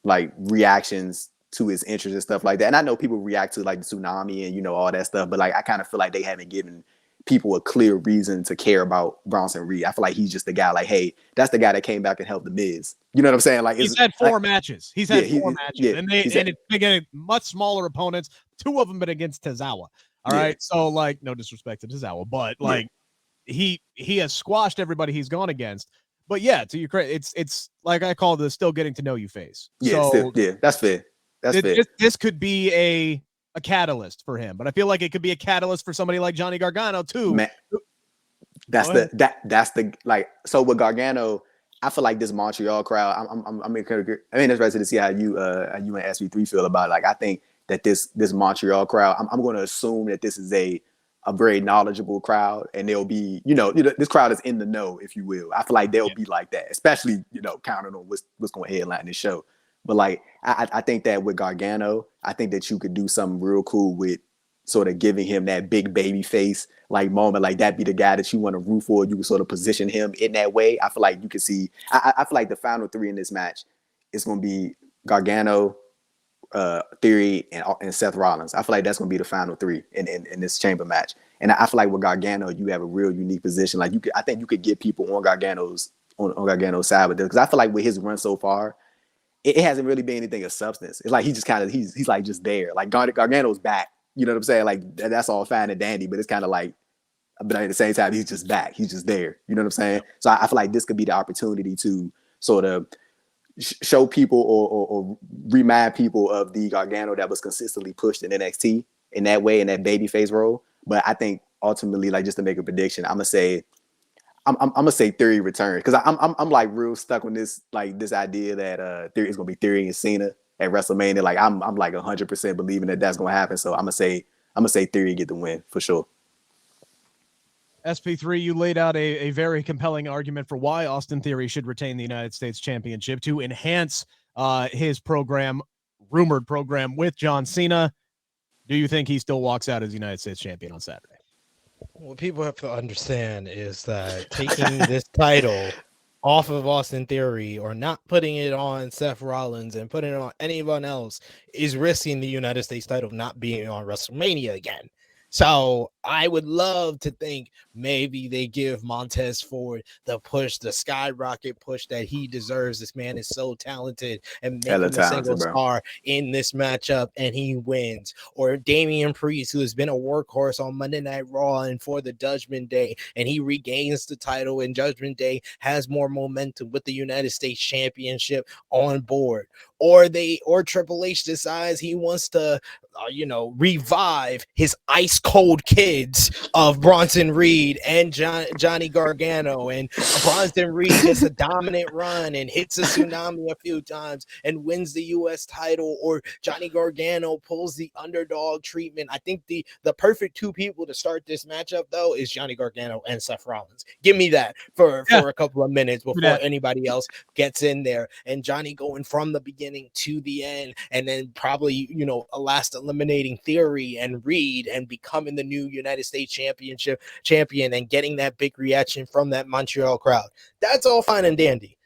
S3: like reactions to his interests and stuff like that. And I know people react to like the tsunami and, you know, all that stuff, but like, I kind of feel like they haven't given people a clear reason to care about Bronson Reed. I feel like he's just the guy like, hey, that's the guy that came back and helped the Miz. You know what I'm saying? Like,
S2: he's had four matches. He's had four matches. And it's again much smaller opponents. Two of them been against Tozawa. All right. So like, no disrespect to Tozawa, but like he has squashed everybody he's gone against. But yeah, to your credit, it's like I call the still getting to know you phase.
S3: Yeah,
S2: so
S3: that's fair. That's fair.
S2: This could be a catalyst for him, but I feel like it could be a catalyst for somebody like Johnny Gargano too.
S3: Man, that's the like. So with Gargano, I feel like this Montreal crowd. I'm interested to see how you and SP3 feel about it. Like, I think that this Montreal crowd. I'm going to assume that this is a very knowledgeable crowd, and they'll be, you know, this crowd is in the know, if you will. I feel like they'll be like that, especially, you know, counting on what's going to headline this show. But like, I think that with Gargano, I think that you could do something real cool with sort of giving him that big baby face like moment, like that be the guy that you want to root for. You can sort of position him in that way. I feel like you can see. I feel like the final three in this match is going to be Gargano, Theory, and Seth Rollins. I feel like that's going to be the final three in this chamber match. And I feel like with Gargano, you have a real unique position. Like, I think you could get people on Gargano's side with this, because I feel like with his run so far, it hasn't really been anything of substance. It's like he just kind of he's like just there. Like Gargano's back. You know what I'm saying? Like, that's all fine and dandy, but it's kind of like, but at the same time, he's just back. He's just there. You know what I'm saying? So I feel like this could be the opportunity to sort of show people or remind people of the Gargano that was consistently pushed in NXT in that way, in that babyface role. But I think ultimately, like, just to make a prediction, I'm gonna say Theory returns, because I'm like real stuck on this idea that Theory is gonna be Theory and Cena at WrestleMania. Like, I'm like 100% believing that that's gonna happen. So I'm gonna say Theory get the win for sure.
S2: SP3, you laid out a very compelling argument for why Austin Theory should retain the United States Championship to enhance his rumored program with John Cena. Do you think he still walks out as United States champion on Saturday?
S4: What people have to understand is that taking this title off of Austin Theory or not putting it on Seth Rollins and putting it on anyone else is risking the United States title not being on WrestleMania again. So I would love to think maybe they give Montez Ford the push, the skyrocket push that he deserves. This man is so talented, and make him a single star in this matchup, and he wins. Or Damian Priest, who has been a workhorse on Monday Night Raw and for the Judgment Day, and he regains the title, and Judgment Day has more momentum with the United States Championship on board. Or Triple H decides he wants to revive his ice cold kids of Bronson Reed and Johnny Gargano, and Bronson Reed gets a dominant run and hits a tsunami a few times and wins the U.S. title, or Johnny Gargano pulls the underdog treatment. I think the perfect two people to start this matchup, though, is Johnny Gargano and Seth Rollins. Give me that for a couple of minutes before anybody else gets in there, and Johnny going from the beginning to the end, and then probably a last eliminating Theory and Reed and becoming the new United States champion and getting that big reaction from that Montreal crowd. That's all fine and dandy,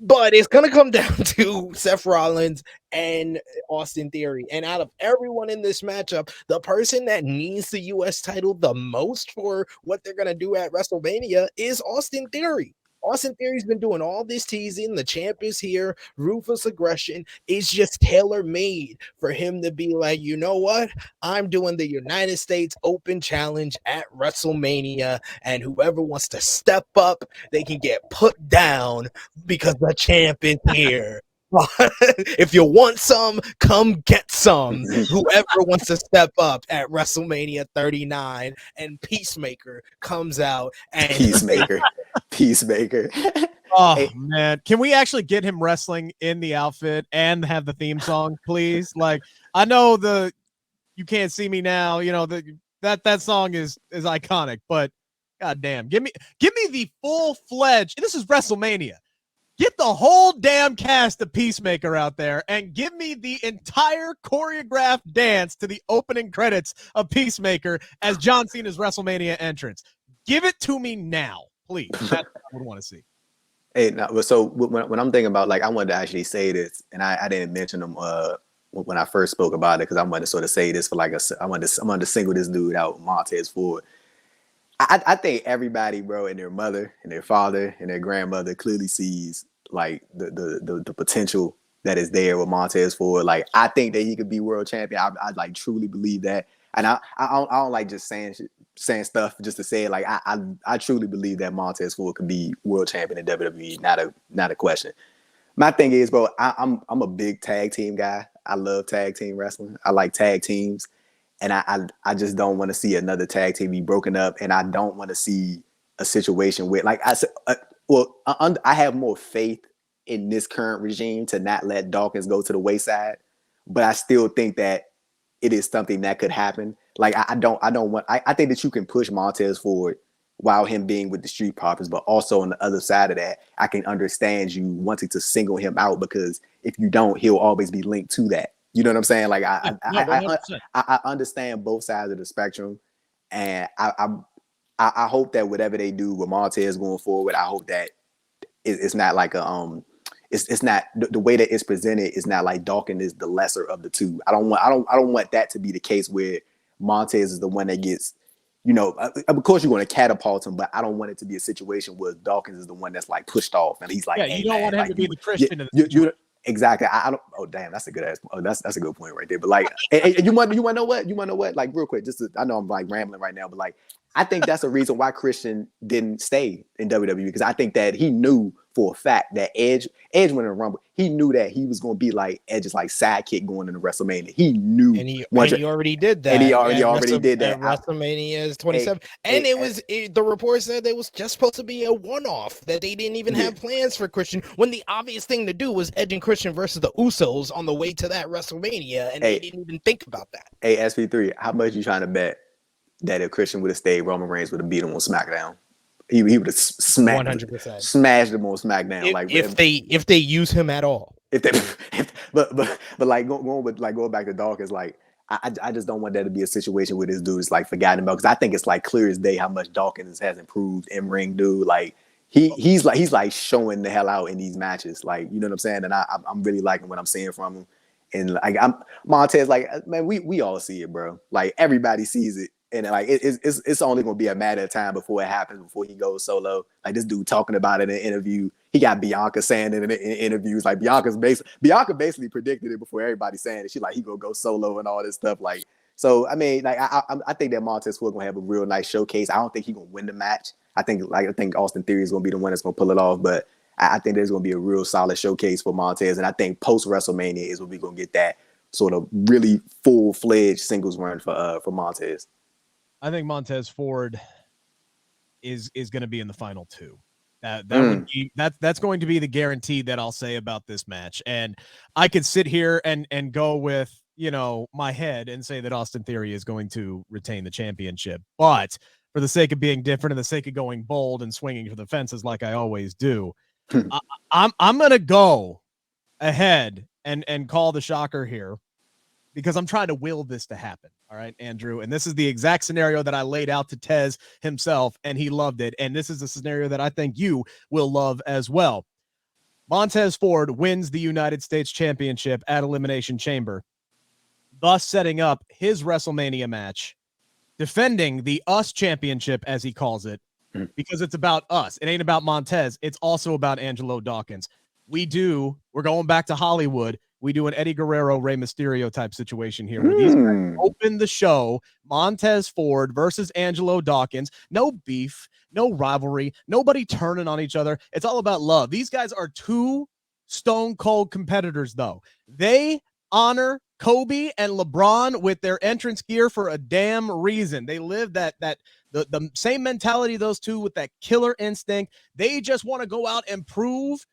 S4: but it's gonna come down to Seth Rollins and Austin Theory. And out of everyone in this matchup, the person that needs the U.S. title the most for what they're gonna do at WrestleMania is Austin Theory. Austin Theory's been doing all this teasing. The champ is here. Ruthless aggression is just tailor-made for him to be like, you know what? I'm doing the United States Open Challenge at WrestleMania, and whoever wants to step up, they can get put down because the champ is here. If you want some, come get some. Whoever wants to step up at WrestleMania 39, and Peacemaker comes out. And
S3: Peacemaker.
S2: Oh, man. Can we actually get him wrestling in the outfit and have the theme song, please? Like, I know You Can't See Me Now, that song is iconic, but goddamn, give me the full-fledged, this is WrestleMania. Get the whole damn cast of Peacemaker out there and give me the entire choreographed dance to the opening credits of Peacemaker as John Cena's WrestleMania entrance. Give it to me now, please. That's what I would want to see.
S3: Hey, now, so when I'm thinking about, like, I wanted to actually say this, and I didn't mention them when I first spoke about it, because I'm going to sort of say this for like I'm going to single this dude out, Montez Ford. I think everybody, bro, and their mother and their father and their grandmother clearly sees like the potential that is there with Montez Ford. Like, I think that he could be world champion. I like truly believe that, and I don't like just saying stuff just to say it. Like, I truly believe that Montez Ford could be world champion in WWE. Not a question. My thing is, bro, I'm a big tag team guy. I love tag team wrestling. I like tag teams. And I just don't want to see another tag team be broken up. And I don't want to see a situation where, like I said, I have more faith in this current regime to not let Dawkins go to the wayside. But I still think that it is something that could happen. Like, I think that you can push Montez forward while him being with the Street Profits, but also on the other side of that, I can understand you wanting to single him out, because if you don't, he'll always be linked to that. You know what I'm saying? Like, I understand both sides of the spectrum, and I hope that whatever they do with Montez going forward, I hope that it's not like it's not the way that it's presented is not like Dawkins is the lesser of the two. I don't want that to be the case where Montez is the one that gets, you know, of course you're going to catapult him, but I don't want it to be a situation where Dawkins is the one that's like pushed off and he's like,
S2: yeah,
S3: hey,
S2: you don't want him
S3: like,
S2: to be the Christian.
S3: Exactly. I don't. Oh, damn, that's a good ass. Oh, that's a good point right there. But like, and you want to know what? You want to know what? Like, real quick, I know I'm like rambling right now, but like, I think that's the reason why Christian didn't stay in WWE, because I think that he knew for a fact that Edge went in the Rumble. He knew that he was going to be like Edge's like sidekick going into WrestleMania. He knew,
S4: and he already did that.
S3: And he already did that.
S4: WrestleMania 27, and the report said it was just supposed to be a one-off, that they didn't even have plans for Christian. When the obvious thing to do was Edge and Christian versus the Usos on the way to that WrestleMania, and they didn't even think about that.
S3: Hey, SP3, how much you trying to bet that if Christian would have stayed, Roman Reigns would have beat him on SmackDown? He would have smashed 100%. Smashed him on SmackDown.
S4: If they use him at all.
S3: But going back to Dawkins, like I just don't want that to be a situation where this dude is like forgotten about, because I think it's like clear as day how much Dawkins has improved in ring, dude. Like he's like showing the hell out in these matches, like, you know what I'm saying? And I'm really liking what I'm seeing from him. And like Montez, like, man, we all see it, bro. Like, everybody sees it. And like it's only gonna be a matter of time before it happens, before he goes solo. Like, this dude talking about it in an interview. He got Bianca saying it in interviews. Like, Bianca basically predicted it before everybody saying it. She like, he gonna go solo and all this stuff. Like, so I mean, like I think that Montez Ford gonna have a real nice showcase. I don't think he gonna win the match. I think Austin Theory is gonna be the one that's gonna pull it off. But I think there's gonna be a real solid showcase for Montez. And I think post WrestleMania is when we gonna get that sort of really full-fledged singles run for Montez.
S2: I think Montez Ford is going to be in the final two. That's going to be the guarantee that I'll say about this match. And I could sit here and go with, you know, my head and say that Austin Theory is going to retain the championship. But for the sake of being different and the sake of going bold and swinging for the fences like I always do, I'm going to go ahead and call the shocker here, because I'm trying to will this to happen. All right, Andrew. And this is the exact scenario that I laid out to Tez himself, and he loved it. And this is a scenario that I think you will love as well. Montez Ford wins the United States Championship at Elimination Chamber, thus setting up his WrestleMania match, defending the US Championship, as he calls it, because it's about us. It ain't about Montez. It's also about Angelo Dawkins. We're going back to Hollywood. We do an Eddie Guerrero, Rey Mysterio type situation here, where these guys open the show. Montez Ford versus Angelo Dawkins. No beef, no rivalry, nobody turning on each other. It's all about love. These guys are two stone cold competitors, though. They honor Kobe and LeBron with their entrance gear for a damn reason. They live the same mentality, those two, with that killer instinct. They just want to go out and prove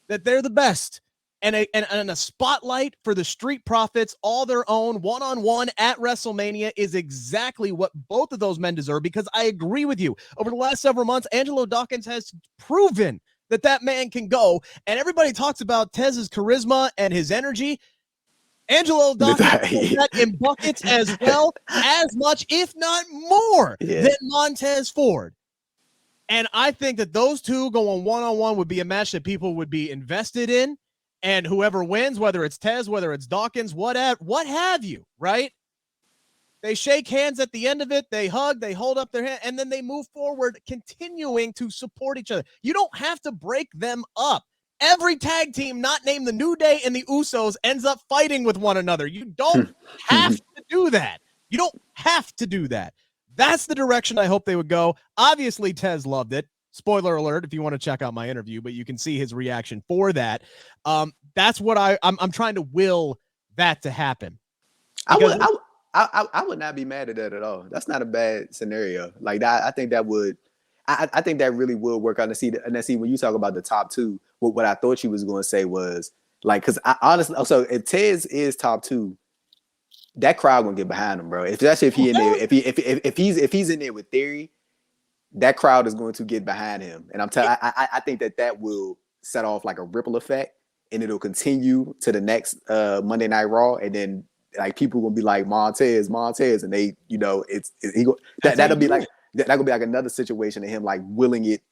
S2: that they're the best. And a spotlight for the Street Profits, all their own, one-on-one at WrestleMania, is exactly what both of those men deserve, because I agree with you. Over the last several months, Angelo Dawkins has proven that man can go, and everybody talks about Tez's charisma and his energy. Angelo Dawkins does that in buckets as well, as much, if not more, than Montez Ford. And I think that those two going one-on-one would be a match that people would be invested in. And whoever wins, whether it's Tez, whether it's Dawkins, what have you, right? They shake hands at the end of it. They hug, they hold up their hand, and then they move forward, continuing to support each other. You don't have to break them up. Every tag team not named the New Day and the Usos ends up fighting with one another. You don't have to do that. You don't have to do that. That's the direction I hope they would go. Obviously, Tez loved it. Spoiler alert if you want to check out my interview, but you can see his reaction for that. That's what I'm trying to will that to happen.
S3: I would not be mad at that at all. That's not a bad scenario. Like that, I think that would. I think that really will work out. And see when you talk about the top two, what I thought you was going to say was like, because I honestly, so if Tez is top two, that crowd gonna get behind him, bro. Especially if he in there, if he's in there with Theory, that crowd is going to get behind him. And I think that will set off like a ripple effect, and it'll continue to the next Monday Night Raw, and then like people gonna be like Montez, and they, that'll be like another situation of him like willing it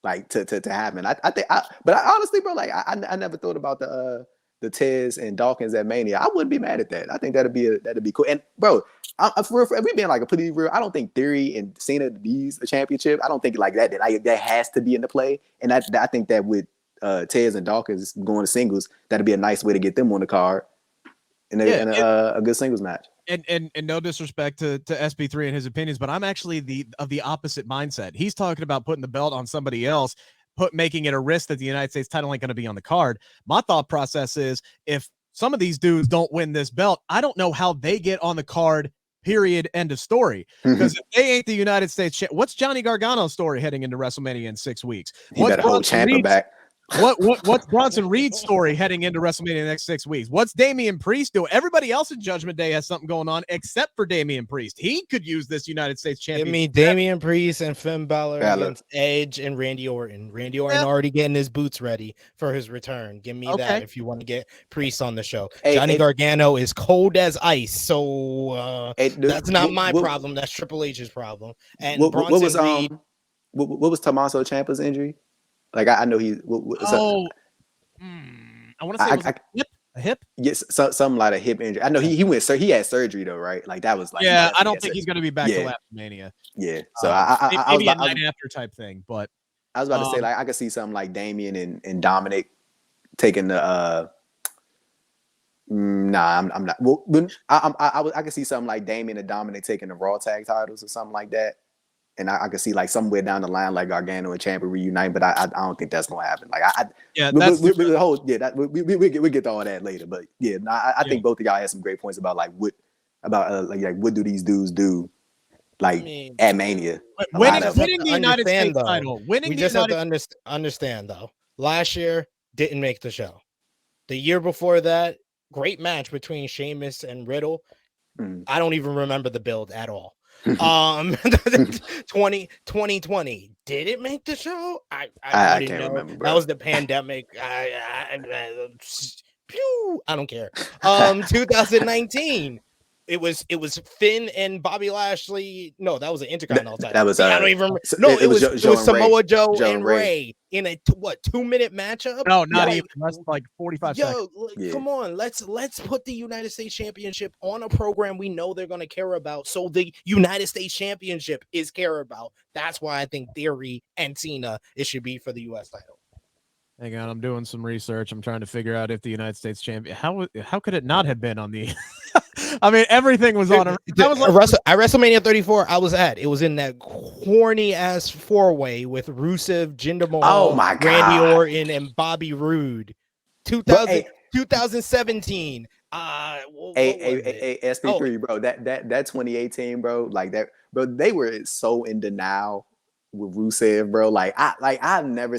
S3: like to happen. I think, but I honestly, bro, like I never thought about the Tez and Dawkins at Mania. I wouldn't be mad at that. I think that'd be cool. And bro, for we being like a pretty real, I don't think Theory and Cena needs a championship. I don't think like that has to be in the play. And I think that with Tez and Dawkins going to singles, that'd be a nice way to get them on the card and a good singles match.
S2: And no disrespect to SP3 and his opinions, but I'm actually of the opposite mindset. He's talking about putting the belt on somebody else, making it a risk that the United States title ain't going to be on the card. My thought process is if some of these dudes don't win this belt, I don't know how they get on the card, period, end of story. Because if they ain't the United States, what's Johnny Gargano's story heading into WrestleMania in 6 weeks?
S3: He better hold Ciampa back.
S2: What's Bronson Reed's story heading into WrestleMania in the next 6 weeks? What's Damian Priest doing? Everybody else in Judgment Day has something going on except for Damian Priest. He could use this United States championship.
S4: Give me Damian Priest and Finn Balor against Edge and Randy Orton. Randy Orton already getting his boots ready for his return. Give me that if you want to get Priest on the show. Johnny Gargano is cold as ice, so that's not my problem. That's Triple H's problem. And
S3: what was Tommaso Ciampa's injury? Like I know he.
S2: I want to say a hip.
S3: Yes, something like a hip injury. I know he went. He had surgery though, right? Like that was like.
S2: Yeah, I don't think he's going to be back to Mania.
S3: Yeah, so
S2: maybe a night after type thing. But
S3: I was about to say like I could see something like Damian and Dominic taking the. Nah, I'm not. Well, I could see something like Damian and Dominic taking the Raw tag titles or something like that. And I could see like somewhere down the line, like Gargano and Ciampa reunite, but I don't think that's gonna happen. Like we get to all that later. But yeah, I think both of y'all had some great points about like what do these dudes do, like at Mania?
S2: Winning the United States title.
S4: We just have to understand though. Last year didn't make the show. The year before that, great match between Sheamus and Riddle. I don't even remember the build at all. 2020 did it make the show? I can't remember, bro. That was the pandemic. I don't care. 2019 it was Finn and Bobby Lashley. No, that was an Intercontinental title.
S3: That was
S4: I don't even. No, it was Samoa Joe and Rey in a 2-minute matchup.
S2: No, not even. That's like 45 seconds.
S4: Come on, let's put the United States Championship on a program we know they're going to care about. So the United States Championship is care about. That's why I think Theory and Cena it should be for the U.S. title.
S2: Hang on, I'm doing some research. I'm trying to figure out if the United States champion. How could it not have been on the? I mean, everything was on. That was like,
S4: at WrestleMania 34. I was at. It was in that corny ass 4-way with Rusev, Jinder Mahal, Randy Orton, and Bobby Roode. 2017.
S3: SP3, bro. That 2018, bro. Like that, bro. They were so in denial with Rusev, bro. I've never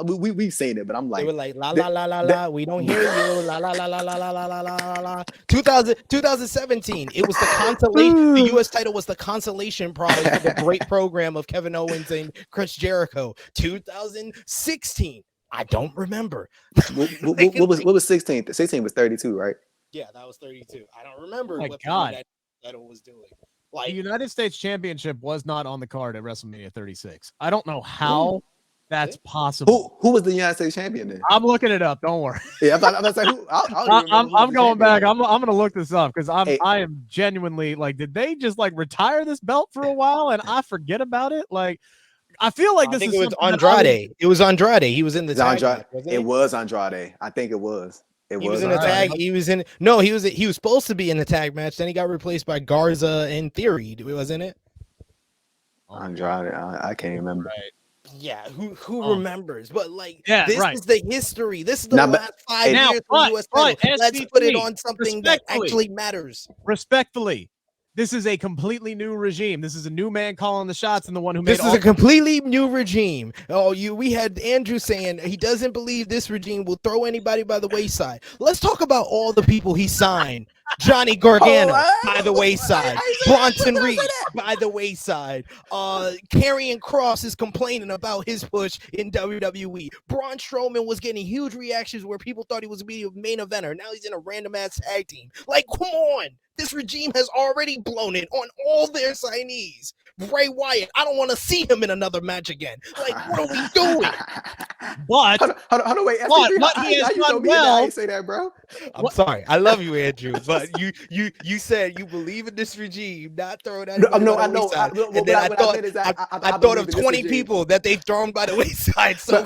S3: we've seen it, but I'm like,
S4: they were like la la la la la. We don't hear you. La la la la la la la la la la. 2017. It was the consolation. The U.S. title was the consolation prize for the great program of Kevin Owens and Chris Jericho. 2016. I don't remember.
S3: What was 16? 16 was 32, right?
S4: Yeah, that was 32. I don't remember
S2: what that title was doing. Like, the United States Championship was not on the card at WrestleMania 36. I don't know how that's possible.
S3: Who was the United States champion then?
S2: I'm looking it up. Don't worry.
S3: Yeah, I'm about to say who.
S2: I'm going back. I'm gonna look this up because
S3: Hey.
S2: I am genuinely like, did they just like retire this belt for a while and I forget about it? Like, I feel like this is
S4: it was Andrade. It was Andrade. He was in the tag match, wasn't
S3: it was Andrade. I think it was.
S4: He was in a tag. He was supposed to be in the tag match. Then he got replaced by Garza and Theory. Wasn't it?
S3: Andrade. I can't remember.
S2: Right.
S4: Yeah, who remembers? But like,
S2: Yeah,
S4: this
S2: right.
S4: is the history. This is the last 5 years for US title. Let's put it on something that actually matters.
S2: Respectfully, this is a completely new regime. This is a new man calling the shots, and the one who made
S4: this is a completely new regime. We had Andrew saying he doesn't believe this regime will throw anybody by the wayside. Let's talk about all the people he signed. Johnny Gargano by the wayside. Bronson Reed by the wayside. Karrion Kross is complaining about his push in WWE. Braun Strowman was getting huge reactions where people thought he was going to be a main eventer. Now he's in a random ass tag team. Like, come on. This regime has already blown it on all their signees. Bray Wyatt, I don't want to see him in another match again. Like, what are we doing?
S2: But
S3: hold on, wait.
S2: What he has done well.
S3: I say that, bro.
S4: I'm sorry. I love you, Andrew, but you said you believe in this regime, not throwing anybody by the wayside. And then I thought of 20 people that they've thrown by the wayside. So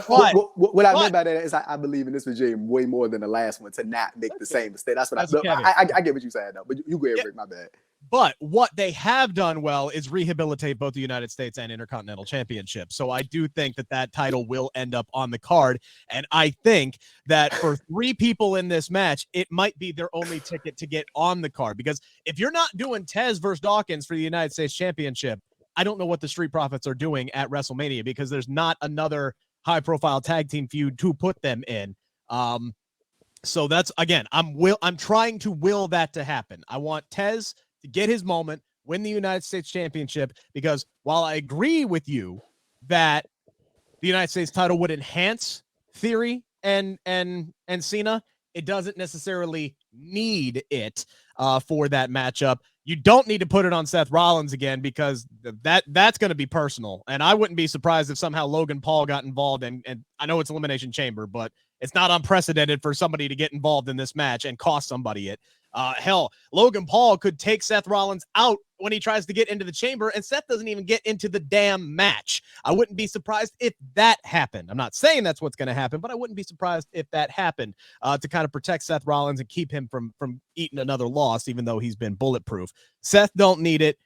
S3: what I meant by that is I believe in this regime way more than the last one to not make the same mistake. That's what I get what you said though. But you go ahead, Rick, my bad.
S2: But what they have done well is rehabilitate both the United States and Intercontinental Championship. So I do think that title will end up on the card. And I think that for 3 people in this match, it might be their only ticket to get on the card. Because if you're not doing Tez versus Dawkins for the United States Championship, I don't know what the Street Profits are doing at WrestleMania because there's not another high-profile tag team feud to put them in. So that's, again, I'm trying to will that to happen. I want Tez to get his moment, win the United States Championship, because while I agree with you that the United States title would enhance Theory and Cena, it doesn't necessarily need it for that matchup. You don't need to put it on Seth Rollins again because that's going to be personal. And I wouldn't be surprised if somehow Logan Paul got involved. And I know it's Elimination Chamber, but it's not unprecedented for somebody to get involved in this match and cost somebody it. Hell, Logan Paul could take Seth Rollins out when he tries to get into the chamber, and Seth doesn't even get into the damn match. I wouldn't be surprised if that happened. I'm not saying that's what's going to happen, but I wouldn't be surprised if that happened to kind of protect Seth Rollins and keep him from eating another loss, even though he's been bulletproof. Seth don't need it.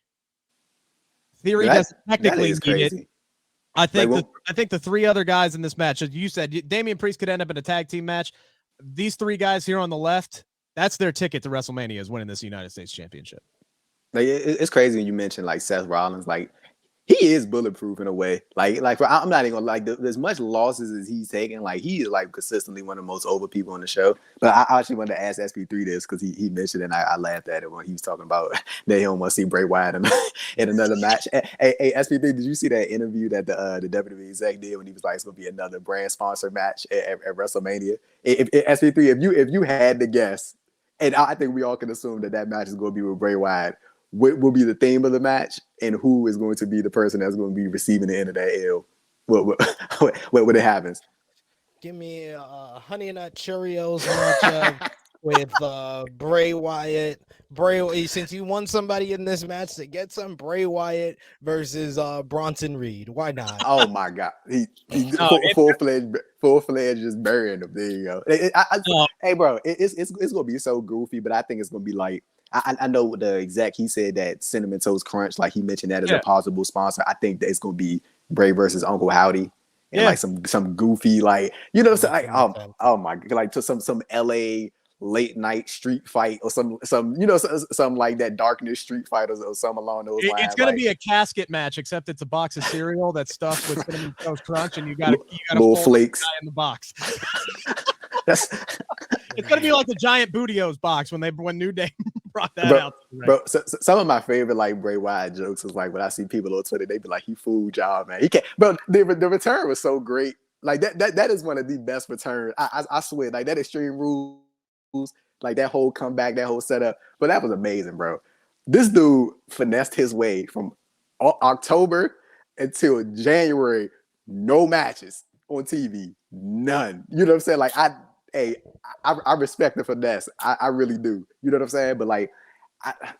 S2: Theory doesn't technically need it. I think the 3 other guys in this match, as you said, Damian Priest could end up in a tag team match. These 3 guys here on the left, that's their ticket to WrestleMania, is winning this United States Championship.
S3: Like it's crazy when you mention like Seth Rollins, like he is bulletproof in a way. Like I'm not even gonna like as much losses as he's taken. Like he is like consistently one of the most over people on the show. But I actually wanted to ask SP3 this because he mentioned it and I laughed at it when he was talking about that he don't want to see Bray Wyatt in another match. Hey, SP3, did you see that interview that the WWE exec did when he was like it's gonna be another brand sponsor match at WrestleMania? If SP3, if you had to guess, and I think we all can assume that match is going to be with Bray Wyatt, what will be the theme of the match, and who is going to be the person that's going to be receiving the end of that L when it happens?
S4: Give me Honey Nut Cheerios matchup with Bray Wyatt. Since you want somebody in this match to get some, Bray Wyatt versus Bronson Reed. Why not?
S3: Oh my God, he full-fledged just burying him. There you go. Hey, bro, it's gonna be so goofy, but I think it's gonna be like I know the exec. He said that Cinnamon Toast Crunch, like he mentioned that as a possible sponsor. I think that it's gonna be Bray versus Uncle Howdy. And like some goofy, like so like oh my God, like to some LA late night street fight or some like that darkness street fight or some along those lines.
S2: It's gonna be a casket match, except it's a box of cereal that's stuffed with Cinnamon Toast Crunch, and you got
S3: little flakes
S2: in the box. It's gonna be like the giant Bootios box when New Day brought that out.
S3: Bro, so some of my favorite like Bray Wyatt jokes is like when I see people on Twitter, they be like, "He fooled y'all, man. He can't." Bro, the return was so great. Like that is one of the best returns. I swear, like that Extreme Rules, like that whole comeback, that whole setup. But that was amazing, bro. This dude finessed his way from October until January, no matches. on TV. None. You know what I'm saying? Like I respect the finesse. I really do. You know what I'm saying? But like,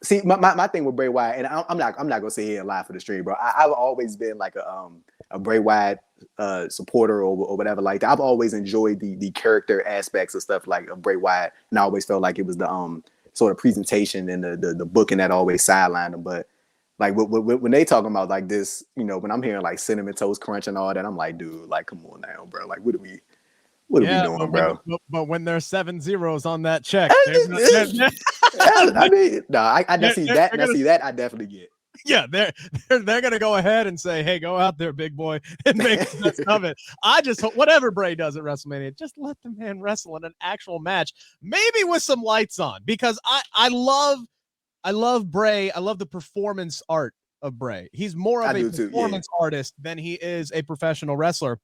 S3: see, my thing with Bray Wyatt, and I'm not gonna sit here and lie for the stream, bro. I've always been like a Bray Wyatt supporter or whatever like that. I've always enjoyed the character aspects of stuff like of Bray Wyatt, and I always felt like it was the sort of presentation and the booking that always sidelined him. But like when they talking about like this, you know, when I'm hearing like Cinnamon Toast Crunch and all that, I'm like, dude, like, come on now, bro. Like, what are we doing, bro?
S2: But when there's 7 zeros on that check,
S3: I mean, no, I see that. I definitely get.
S2: Yeah, they're gonna go ahead and say, "Hey, go out there, big boy, and make the best of it." I just hope whatever Bray does at WrestleMania, just let the man wrestle in an actual match, maybe with some lights on, because I love Bray. I love the performance art of Bray. He's more of a performance artist than he is a professional wrestler,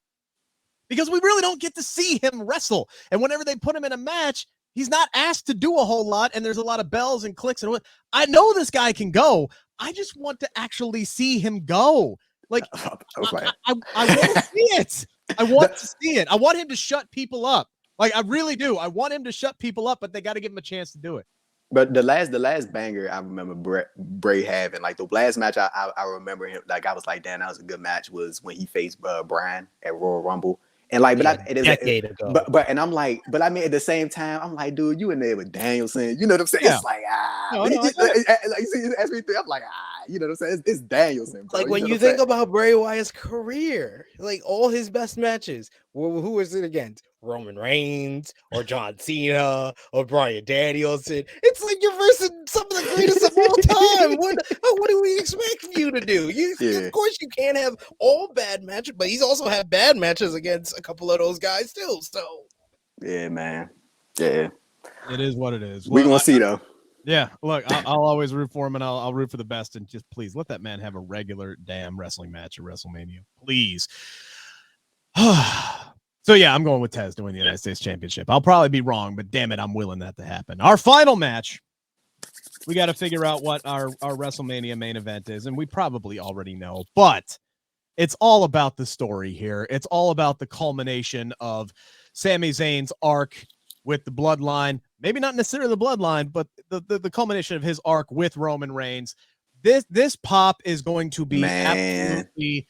S2: because we really don't get to see him wrestle. And whenever they put him in a match, he's not asked to do a whole lot, and there's a lot of bells and clicks. And I know this guy can go. I just want to actually see him go. Like, I want to see it. I want to see it. I want him to shut people up. Like, I really do. I want him to shut people up, but they got to give him a chance to do it.
S3: But the last banger I remember Bray having, like the last match I remember him, like I was like, damn, that was a good match, was when he faced Bryan at Royal Rumble. And like, but I'm like, but I mean, at the same time, I'm like, dude, you in there with Danielson, you know what I'm saying? Yeah. It's like, like you see SP3, I'm like, you know what I'm saying? It's Danielson, bro.
S4: Like when you think about Bray Wyatt's career, like all his best matches, who was it against? Roman Reigns or John Cena or Bryan Danielson. It's like you're versus some of the greatest of all time. What do we expect from you to do? Of course, you can't have all bad matches, but he's also had bad matches against a couple of those guys too. So,
S3: yeah, man, yeah,
S2: it is what it is.
S3: We're gonna see though.
S2: Yeah, look, I'll always root for him, and I'll root for the best, and just please let that man have a regular damn wrestling match at WrestleMania, please. So, yeah, I'm going with Tez to win the United States Championship. I'll probably be wrong, but damn it, I'm willing that to happen. Our final match, we got to figure out what our WrestleMania main event is, and we probably already know, but it's all about the story here. It's all about the culmination of Sami Zayn's arc with the bloodline. Maybe not necessarily the bloodline, but the culmination of his arc with Roman Reigns. This pop is going to be absolutely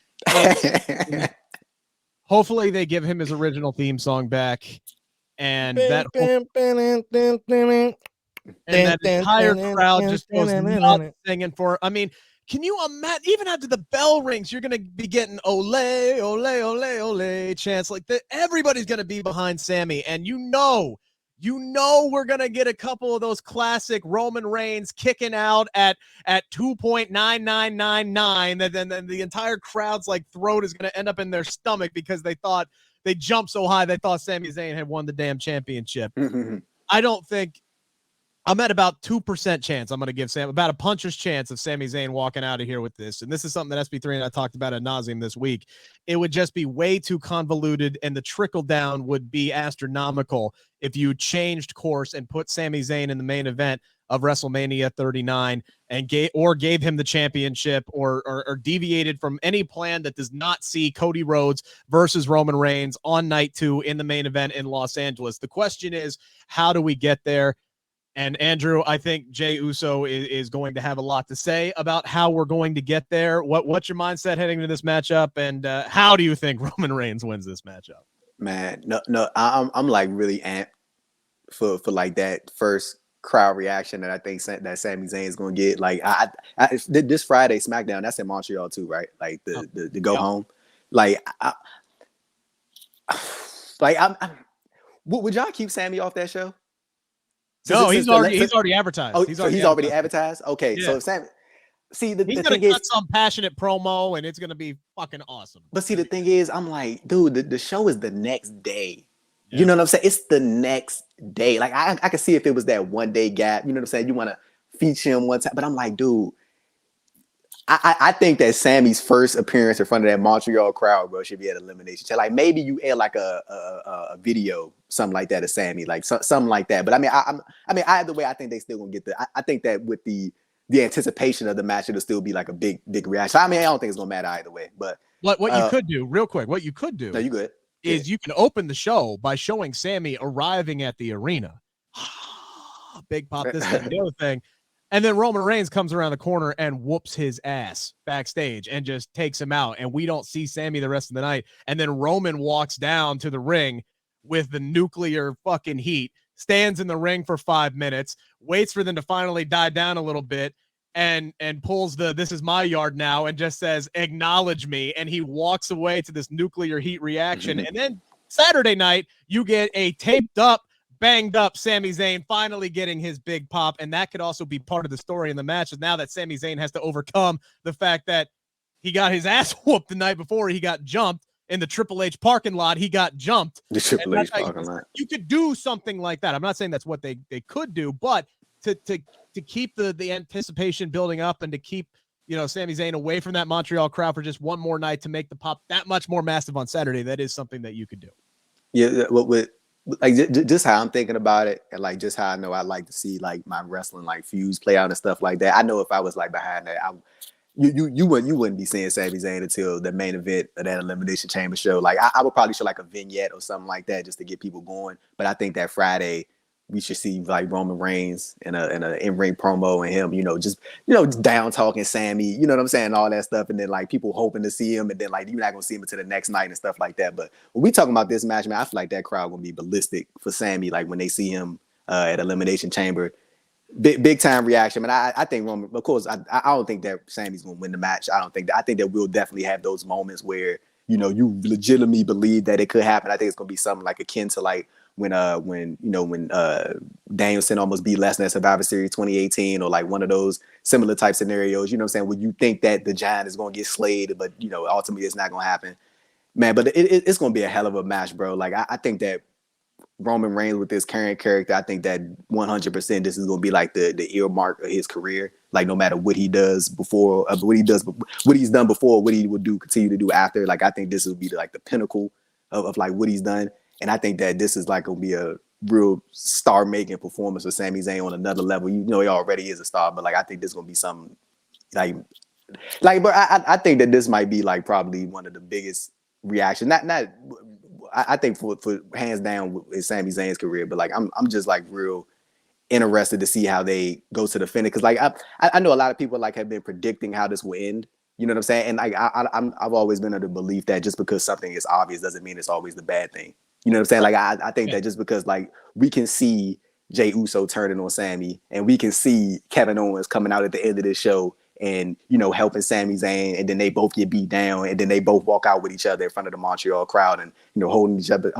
S2: hopefully they give him his original theme song back, and that entire crowd just goes nuts singing for. I mean, can you imagine? Even after the bell rings, you're gonna be getting ole, ole, ole, ole chants like that. Everybody's gonna be behind Sami, and you know we're gonna get a couple of those classic Roman Reigns kicking out at 2.9999. Then the entire crowd's like throat is gonna end up in their stomach because they thought they jumped so high they thought Sami Zayn had won the damn championship. I don't think. I'm at about 2% chance. I'm going to give Sam about a puncher's chance of Sami Zayn walking out of here with this. And this is something that SP3 and I talked about ad nauseum this week. It would just be way too convoluted, and the trickle down would be astronomical if you changed course and put Sami Zayn in the main event of WrestleMania 39 and gave him the championship or deviated from any plan that does not see Cody Rhodes versus Roman Reigns on night 2 in the main event in Los Angeles. The question is, how do we get there? And Andrew, I think Jey Uso is going to have a lot to say about how we're going to get there. What's your mindset heading into this matchup, and how do you think Roman Reigns wins this matchup? Man,
S3: no, I'm like really amped for like that first crowd reaction that I think that Sami Zayn is going to get. Like I this Friday SmackDown, that's in Montreal too, right? Like the go home. Like would y'all keep Sami off that show?
S2: No, he's already advertised.
S3: Oh, he's already advertised? Okay, yeah. So Sam, see, he's
S2: going to cut some passionate promo, and it's going to be fucking awesome.
S3: But see, the thing is, I'm like, dude, the show is the next day. Yeah. You know what I'm saying? It's the next day. Like, I can see if it was that 1 day gap. You know what I'm saying? You want to feature him one time. But I'm like, dude, I think that Sammy's first appearance in front of that Montreal crowd, bro, should be at Elimination Chamber. Like, maybe you air like a video, something like that of Sami, like something like that. But I mean, either way, I think they still gonna get I think that with the anticipation of the match, it'll still be like a big reaction. I mean, I don't think it's gonna matter either way. But
S2: what you could do, real quick, what you could do.
S3: No, you good.
S2: is you can open the show by showing Sami arriving at the arena. Big pop, this, that, and the other thing. And then Roman Reigns comes around the corner and whoops his ass backstage and just takes him out. And we don't see Sami the rest of the night. And then Roman walks down to the ring with the nuclear fucking heat, stands in the ring for 5 minutes, waits for them to finally die down a little bit, and pulls the "this is my yard now" and just says, "Acknowledge me." And he walks away to this nuclear heat reaction. And then Saturday night, you get a taped up, banged up Sami Zayn finally getting his big pop. And that could also be part of the story in the match, is now that Sami Zayn has to overcome the fact that he got his ass whooped the night before. He got jumped in the Triple H parking lot. He got jumped.
S3: The Triple H parking lot.
S2: You could do something like that. I'm not saying that's what they could do, but to keep the anticipation building up and to keep, Sami Zayn away from that Montreal crowd for just one more night to make the pop that much more massive on Saturday, that is something that you could do.
S3: Yeah, with like just how I'm thinking about it, and like just how I know I like to see like my wrestling like feuds play out and stuff like that. I know if I was like behind that, you wouldn't be seeing Sami Zayn until the main event of that Elimination Chamber show. Like I would probably show like a vignette or something like that just to get people going. But I think that Friday we should see like Roman Reigns in a in-ring promo and him, just down talking Sami, you know what I'm saying, all that stuff, and then like people hoping to see him, and then like you're not gonna see him until the next night and stuff like that. But when we talking about this match, man, I feel like that crowd gonna be ballistic for Sami, like when they see him at Elimination Chamber. Big time reaction. I think Roman, of course, I don't think that Sami's gonna win the match. I think that we'll definitely have those moments where you legitimately believe that it could happen. I think it's gonna be something like akin to like when Danielson almost beat Lesnar at Survivor Series 2018, or like one of those similar type scenarios, you know what I'm saying, where you think that the Giant is going to get slayed, but ultimately it's not going to happen, man. But it's going to be a hell of a match, bro. Like I think that Roman Reigns with this current character, I think that 100% this is going to be like the earmark of his career. Like no matter what he does before, what he's done before, what he would continue to do after. Like I think this will be like the pinnacle of like what he's done. And I think that this is like going to be a real star-making performance for Sami Zayn on another level. He already is a star, but like I think this is going to be something like. But I think that this might be like probably one of the biggest reactions. I think for hands down is Sami Zayn's career, but like I'm just like real interested to see how they go to the finish, because like I know a lot of people like have been predicting how this will end. You know what I'm saying? And like I've always been of the belief that just because something is obvious doesn't mean it's always the bad thing. You know what I'm saying? Like I think that just because like we can see Jey Uso turning on Sami, and we can see Kevin Owens coming out at the end of this show and helping Sami Zayn, and then they both get beat down, and then they both walk out with each other in front of the Montreal crowd, and holding each other,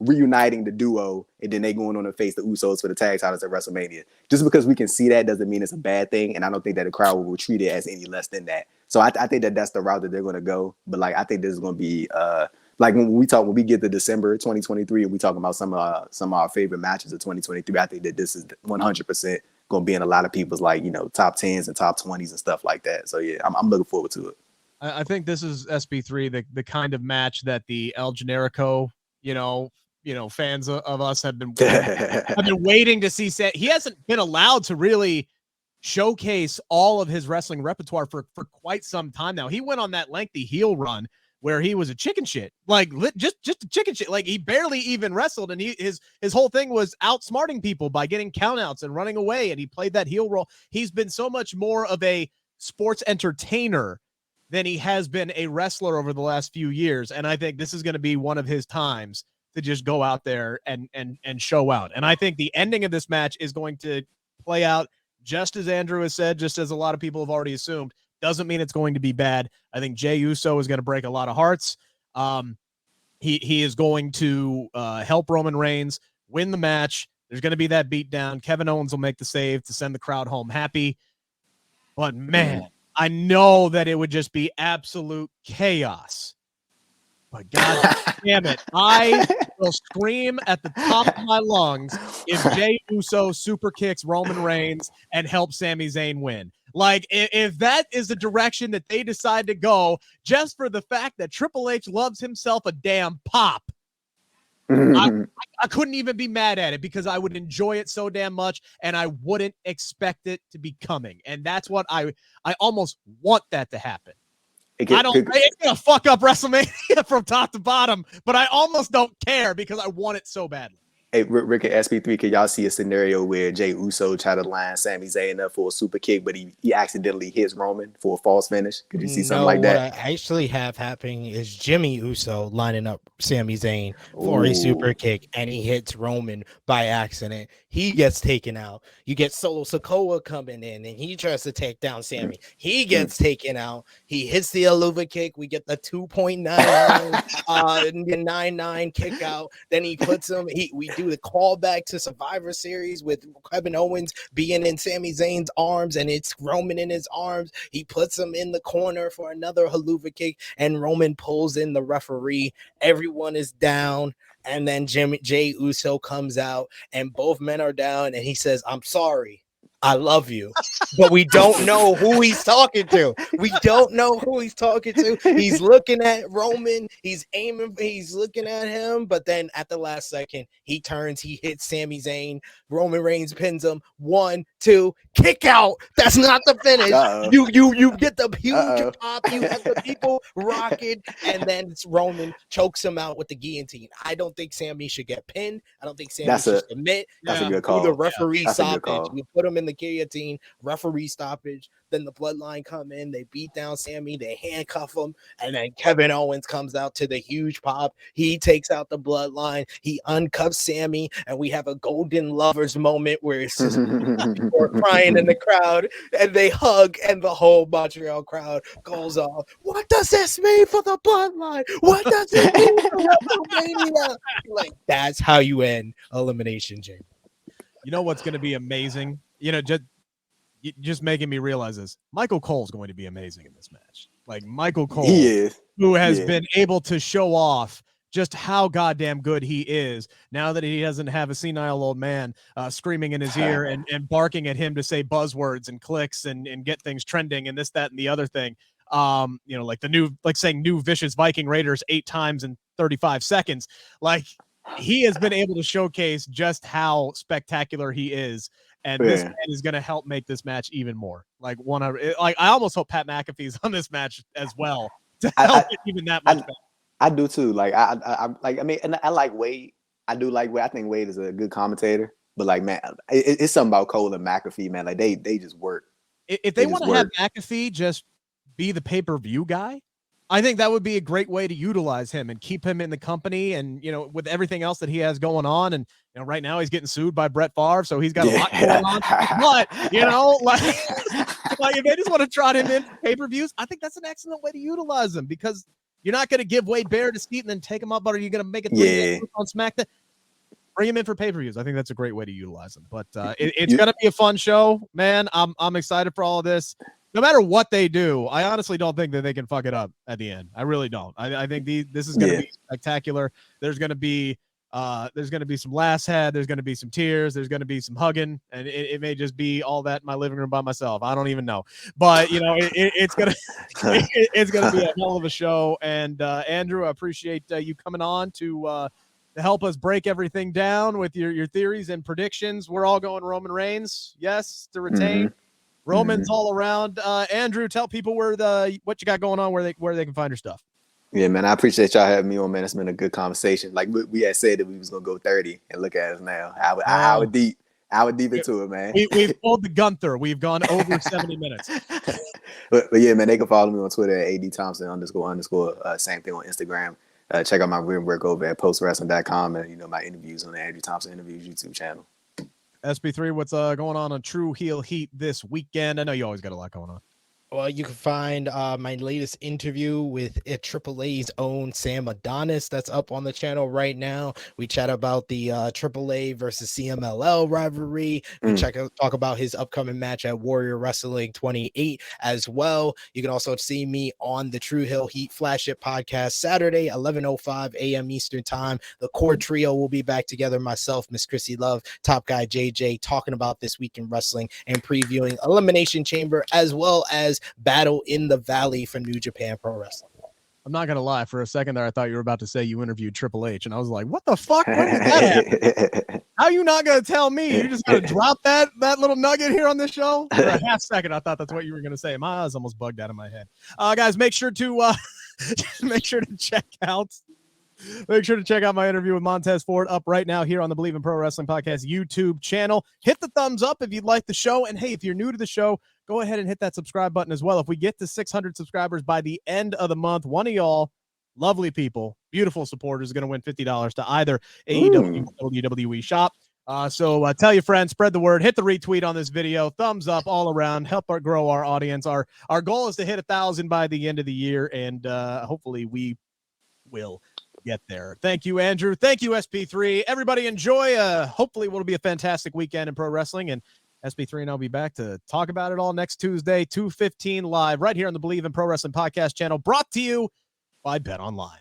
S3: reuniting the duo, and then they going on to face the Usos for the tag titles at WrestleMania. Just because we can see that doesn't mean it's a bad thing, and I don't think that the crowd will treat it as any less than that. So I think that that's the route that they're going to go. But like I think this is going to be like when we get to December 2023 and we talk about some of our favorite matches of 2023, I think that this is 100% going to be in a lot of people's like top 10s and top 20s and stuff like that. So yeah, I'm looking forward to it.
S2: I think this is SP3, the kind of match that the El Generico, fans of us have been waiting to see. He hasn't been allowed to really showcase all of his wrestling repertoire for quite some time now. He went on that lengthy heel run where he was a chicken shit, like just a chicken shit. Like he barely even wrestled, and his whole thing was outsmarting people by getting countouts and running away. And he played that heel role. He's been so much more of a sports entertainer than he has been a wrestler over the last few years. And I think this is going to be one of his times to just go out there and show out. And I think the ending of this match is going to play out just as Andrew has said, just as a lot of people have already assumed. Doesn't mean it's going to be bad. I think Jey Uso is going to break a lot of hearts. He is going to help Roman Reigns win the match. There's going to be that beatdown. Kevin Owens will make the save to send the crowd home happy. But man, I know that it would just be absolute chaos. But God damn it, I will scream at the top of my lungs if Jey Uso super kicks Roman Reigns and helps Sami Zayn win. Like, if that is the direction that they decide to go, just for the fact that Triple H loves himself a damn pop, I couldn't even be mad at it, because I would enjoy it so damn much, and I wouldn't expect it to be coming. And that's what I almost want that to happen. It's gonna fuck up WrestleMania from top to bottom, but I almost don't care because I want it so badly.
S3: Hey, Rick and SP3, can y'all see a scenario where Jey Uso tried to line Sami Zayn up for a super kick, but he accidentally hits Roman for a false finish? Could you see something like that?
S4: What I actually have happening is Jimmy Uso lining up Sami Zayn for a super kick, and he hits Roman by accident. He gets taken out. You get Solo Sikoa coming in, and he tries to take down Sami. He gets taken out. He hits the Aluva kick. We get the 2.99 kick out. Then he puts him. We do the callback to Survivor Series with Kevin Owens being in Sami Zayn's arms, and it's Roman in his arms. He puts him in the corner for another haluva kick, and Roman pulls in the referee. Everyone is down, and then Jey Uso comes out, and both men are down, and he says, "I'm sorry. I love you," but we don't know who he's talking to. We don't know who he's talking to. He's looking at Roman. He's aiming. He's looking at him. But then at the last second, he turns. He hits Sami Zayn. Roman Reigns pins him. 1, 2, kick out. That's not the finish. You get the huge pop. You have the people rocking, and then Roman chokes him out with the guillotine. I don't think Sami should get pinned. I don't think Sami should submit.
S3: That's a good call.
S4: The referee stoppage. We put him in the guillotine, referee stoppage. Then the bloodline come in, they beat down Sami, they handcuff him, and then Kevin Owens comes out to the huge pop. He takes out the bloodline, he uncuffs Sami, and we have a golden lovers moment where it's just people are crying in the crowd, and they hug, and the whole Montreal crowd goes off. What does this mean for the bloodline? What does it mean for WrestleMania? Like, that's how you end Elimination Chamber.
S2: You know what's going to be amazing? You know, just making me realize this. Michael Cole's going to be amazing in this match. Like Michael Cole, who has been able to show off just how goddamn good he is now that he doesn't have a senile old man screaming in his ear and barking at him to say buzzwords and clicks and get things trending and this, that, and the other thing. You know, like saying new vicious Viking Raiders 8 times in 35 seconds. Like, he has been able to showcase just how spectacular he is. And this man is going to help make this match even more. Like I almost hope Pat McAfee's on this match as well to help it even that much better.
S3: I do too. Like I mean, and I like Wade. I do like Wade. I think Wade is a good commentator. But like, man, it's something about Cole and McAfee, man. Like they just work.
S2: If they want to have McAfee just be the pay-per-view guy, I think that would be a great way to utilize him and keep him in the company. And, you know, with everything else that he has going on, and, you know, right now he's getting sued by Brett Favre, so he's got a lot going on. But, you know, like if they just want to trot him in for pay-per-views, I think that's an excellent way to utilize him, because you're not going to give Wade Barrett a seat and then take him up, but are you going to make it on SmackDown? Bring him in for pay-per-views. I think that's a great way to utilize him. But it's going to be a fun show, man. I'm excited for all of this. No matter what they do, I honestly don't think that they can fuck it up at the end. I really don't. I think this is going to be spectacular. There's going to be some laughs had. There's going to be some tears. There's going to be some hugging, and it may just be all that in my living room by myself. I don't even know, but you know, it's gonna be a hell of a show. And Andrew, I appreciate you coming on to help us break everything down with your theories and predictions. We're all going Roman Reigns, yes, to retain. Mm-hmm. Roman's all around. Andrew, tell people what you got going on, where they can find your stuff.
S3: Yeah, man, I appreciate y'all having me on, man. It's been a good conversation. Like we had said that we was gonna go 30, and look at us now. Hour deep into it, man.
S2: We've pulled the Gunther. We've gone over 70 minutes.
S3: But yeah, man, they can follow me on Twitter at @AD_Thompson __. Same thing on Instagram. Check out my written work over at postwrestling.com, and you know, my interviews on the Andrew Thompson Interviews YouTube channel.
S2: SP3, what's going on True Heel Heat this weekend? I know you always got a lot going on.
S4: Well, you can find my latest interview with AAA's own Sam Adonis. That's up on the channel right now. We chat about the AAA versus CMLL rivalry. We talk about his upcoming match at Warrior Wrestling 28 as well. You can also see me on the True Hill Heat Flash It podcast Saturday, 11:05 a.m. Eastern Time. The core trio will be back together. Myself, Miss Chrissy Love, Top Guy JJ, talking about this week in wrestling and previewing Elimination Chamber, as well as Battle in the Valley for New Japan Pro Wrestling.
S2: I'm not gonna lie, for a second there I thought you were about to say you interviewed Triple H, and I was like, what the fuck? When did that happen? How you not gonna tell me? You're just gonna drop that little nugget here on this show? For a half second, I thought that's what you were gonna say. My eyes almost bugged out of my head. Guys, make sure to check out my interview with Montez Ford up right now here on the Bleav in Pro Wrestling Podcast YouTube channel. Hit the thumbs up if you'd like the show, and hey, if you're new to the show, go ahead and hit that subscribe button as well. If we get to 600 subscribers by the end of the month, one of y'all lovely people, beautiful supporters, is going to win $50 to either AEW or WWE shop. So tell your friends, spread the word, hit the retweet on this video, thumbs up all around, help grow our audience. Our goal is to hit 1,000 by the end of the year, and hopefully we will get there. Thank you, Andrew. Thank you, SP3. Everybody enjoy. Hopefully it will be a fantastic weekend in pro wrestling, and SP3 and I'll be back to talk about it all next Tuesday, 2:15 live right here on the Bleav in Pro Wrestling Podcast channel, brought to you by Bet Online.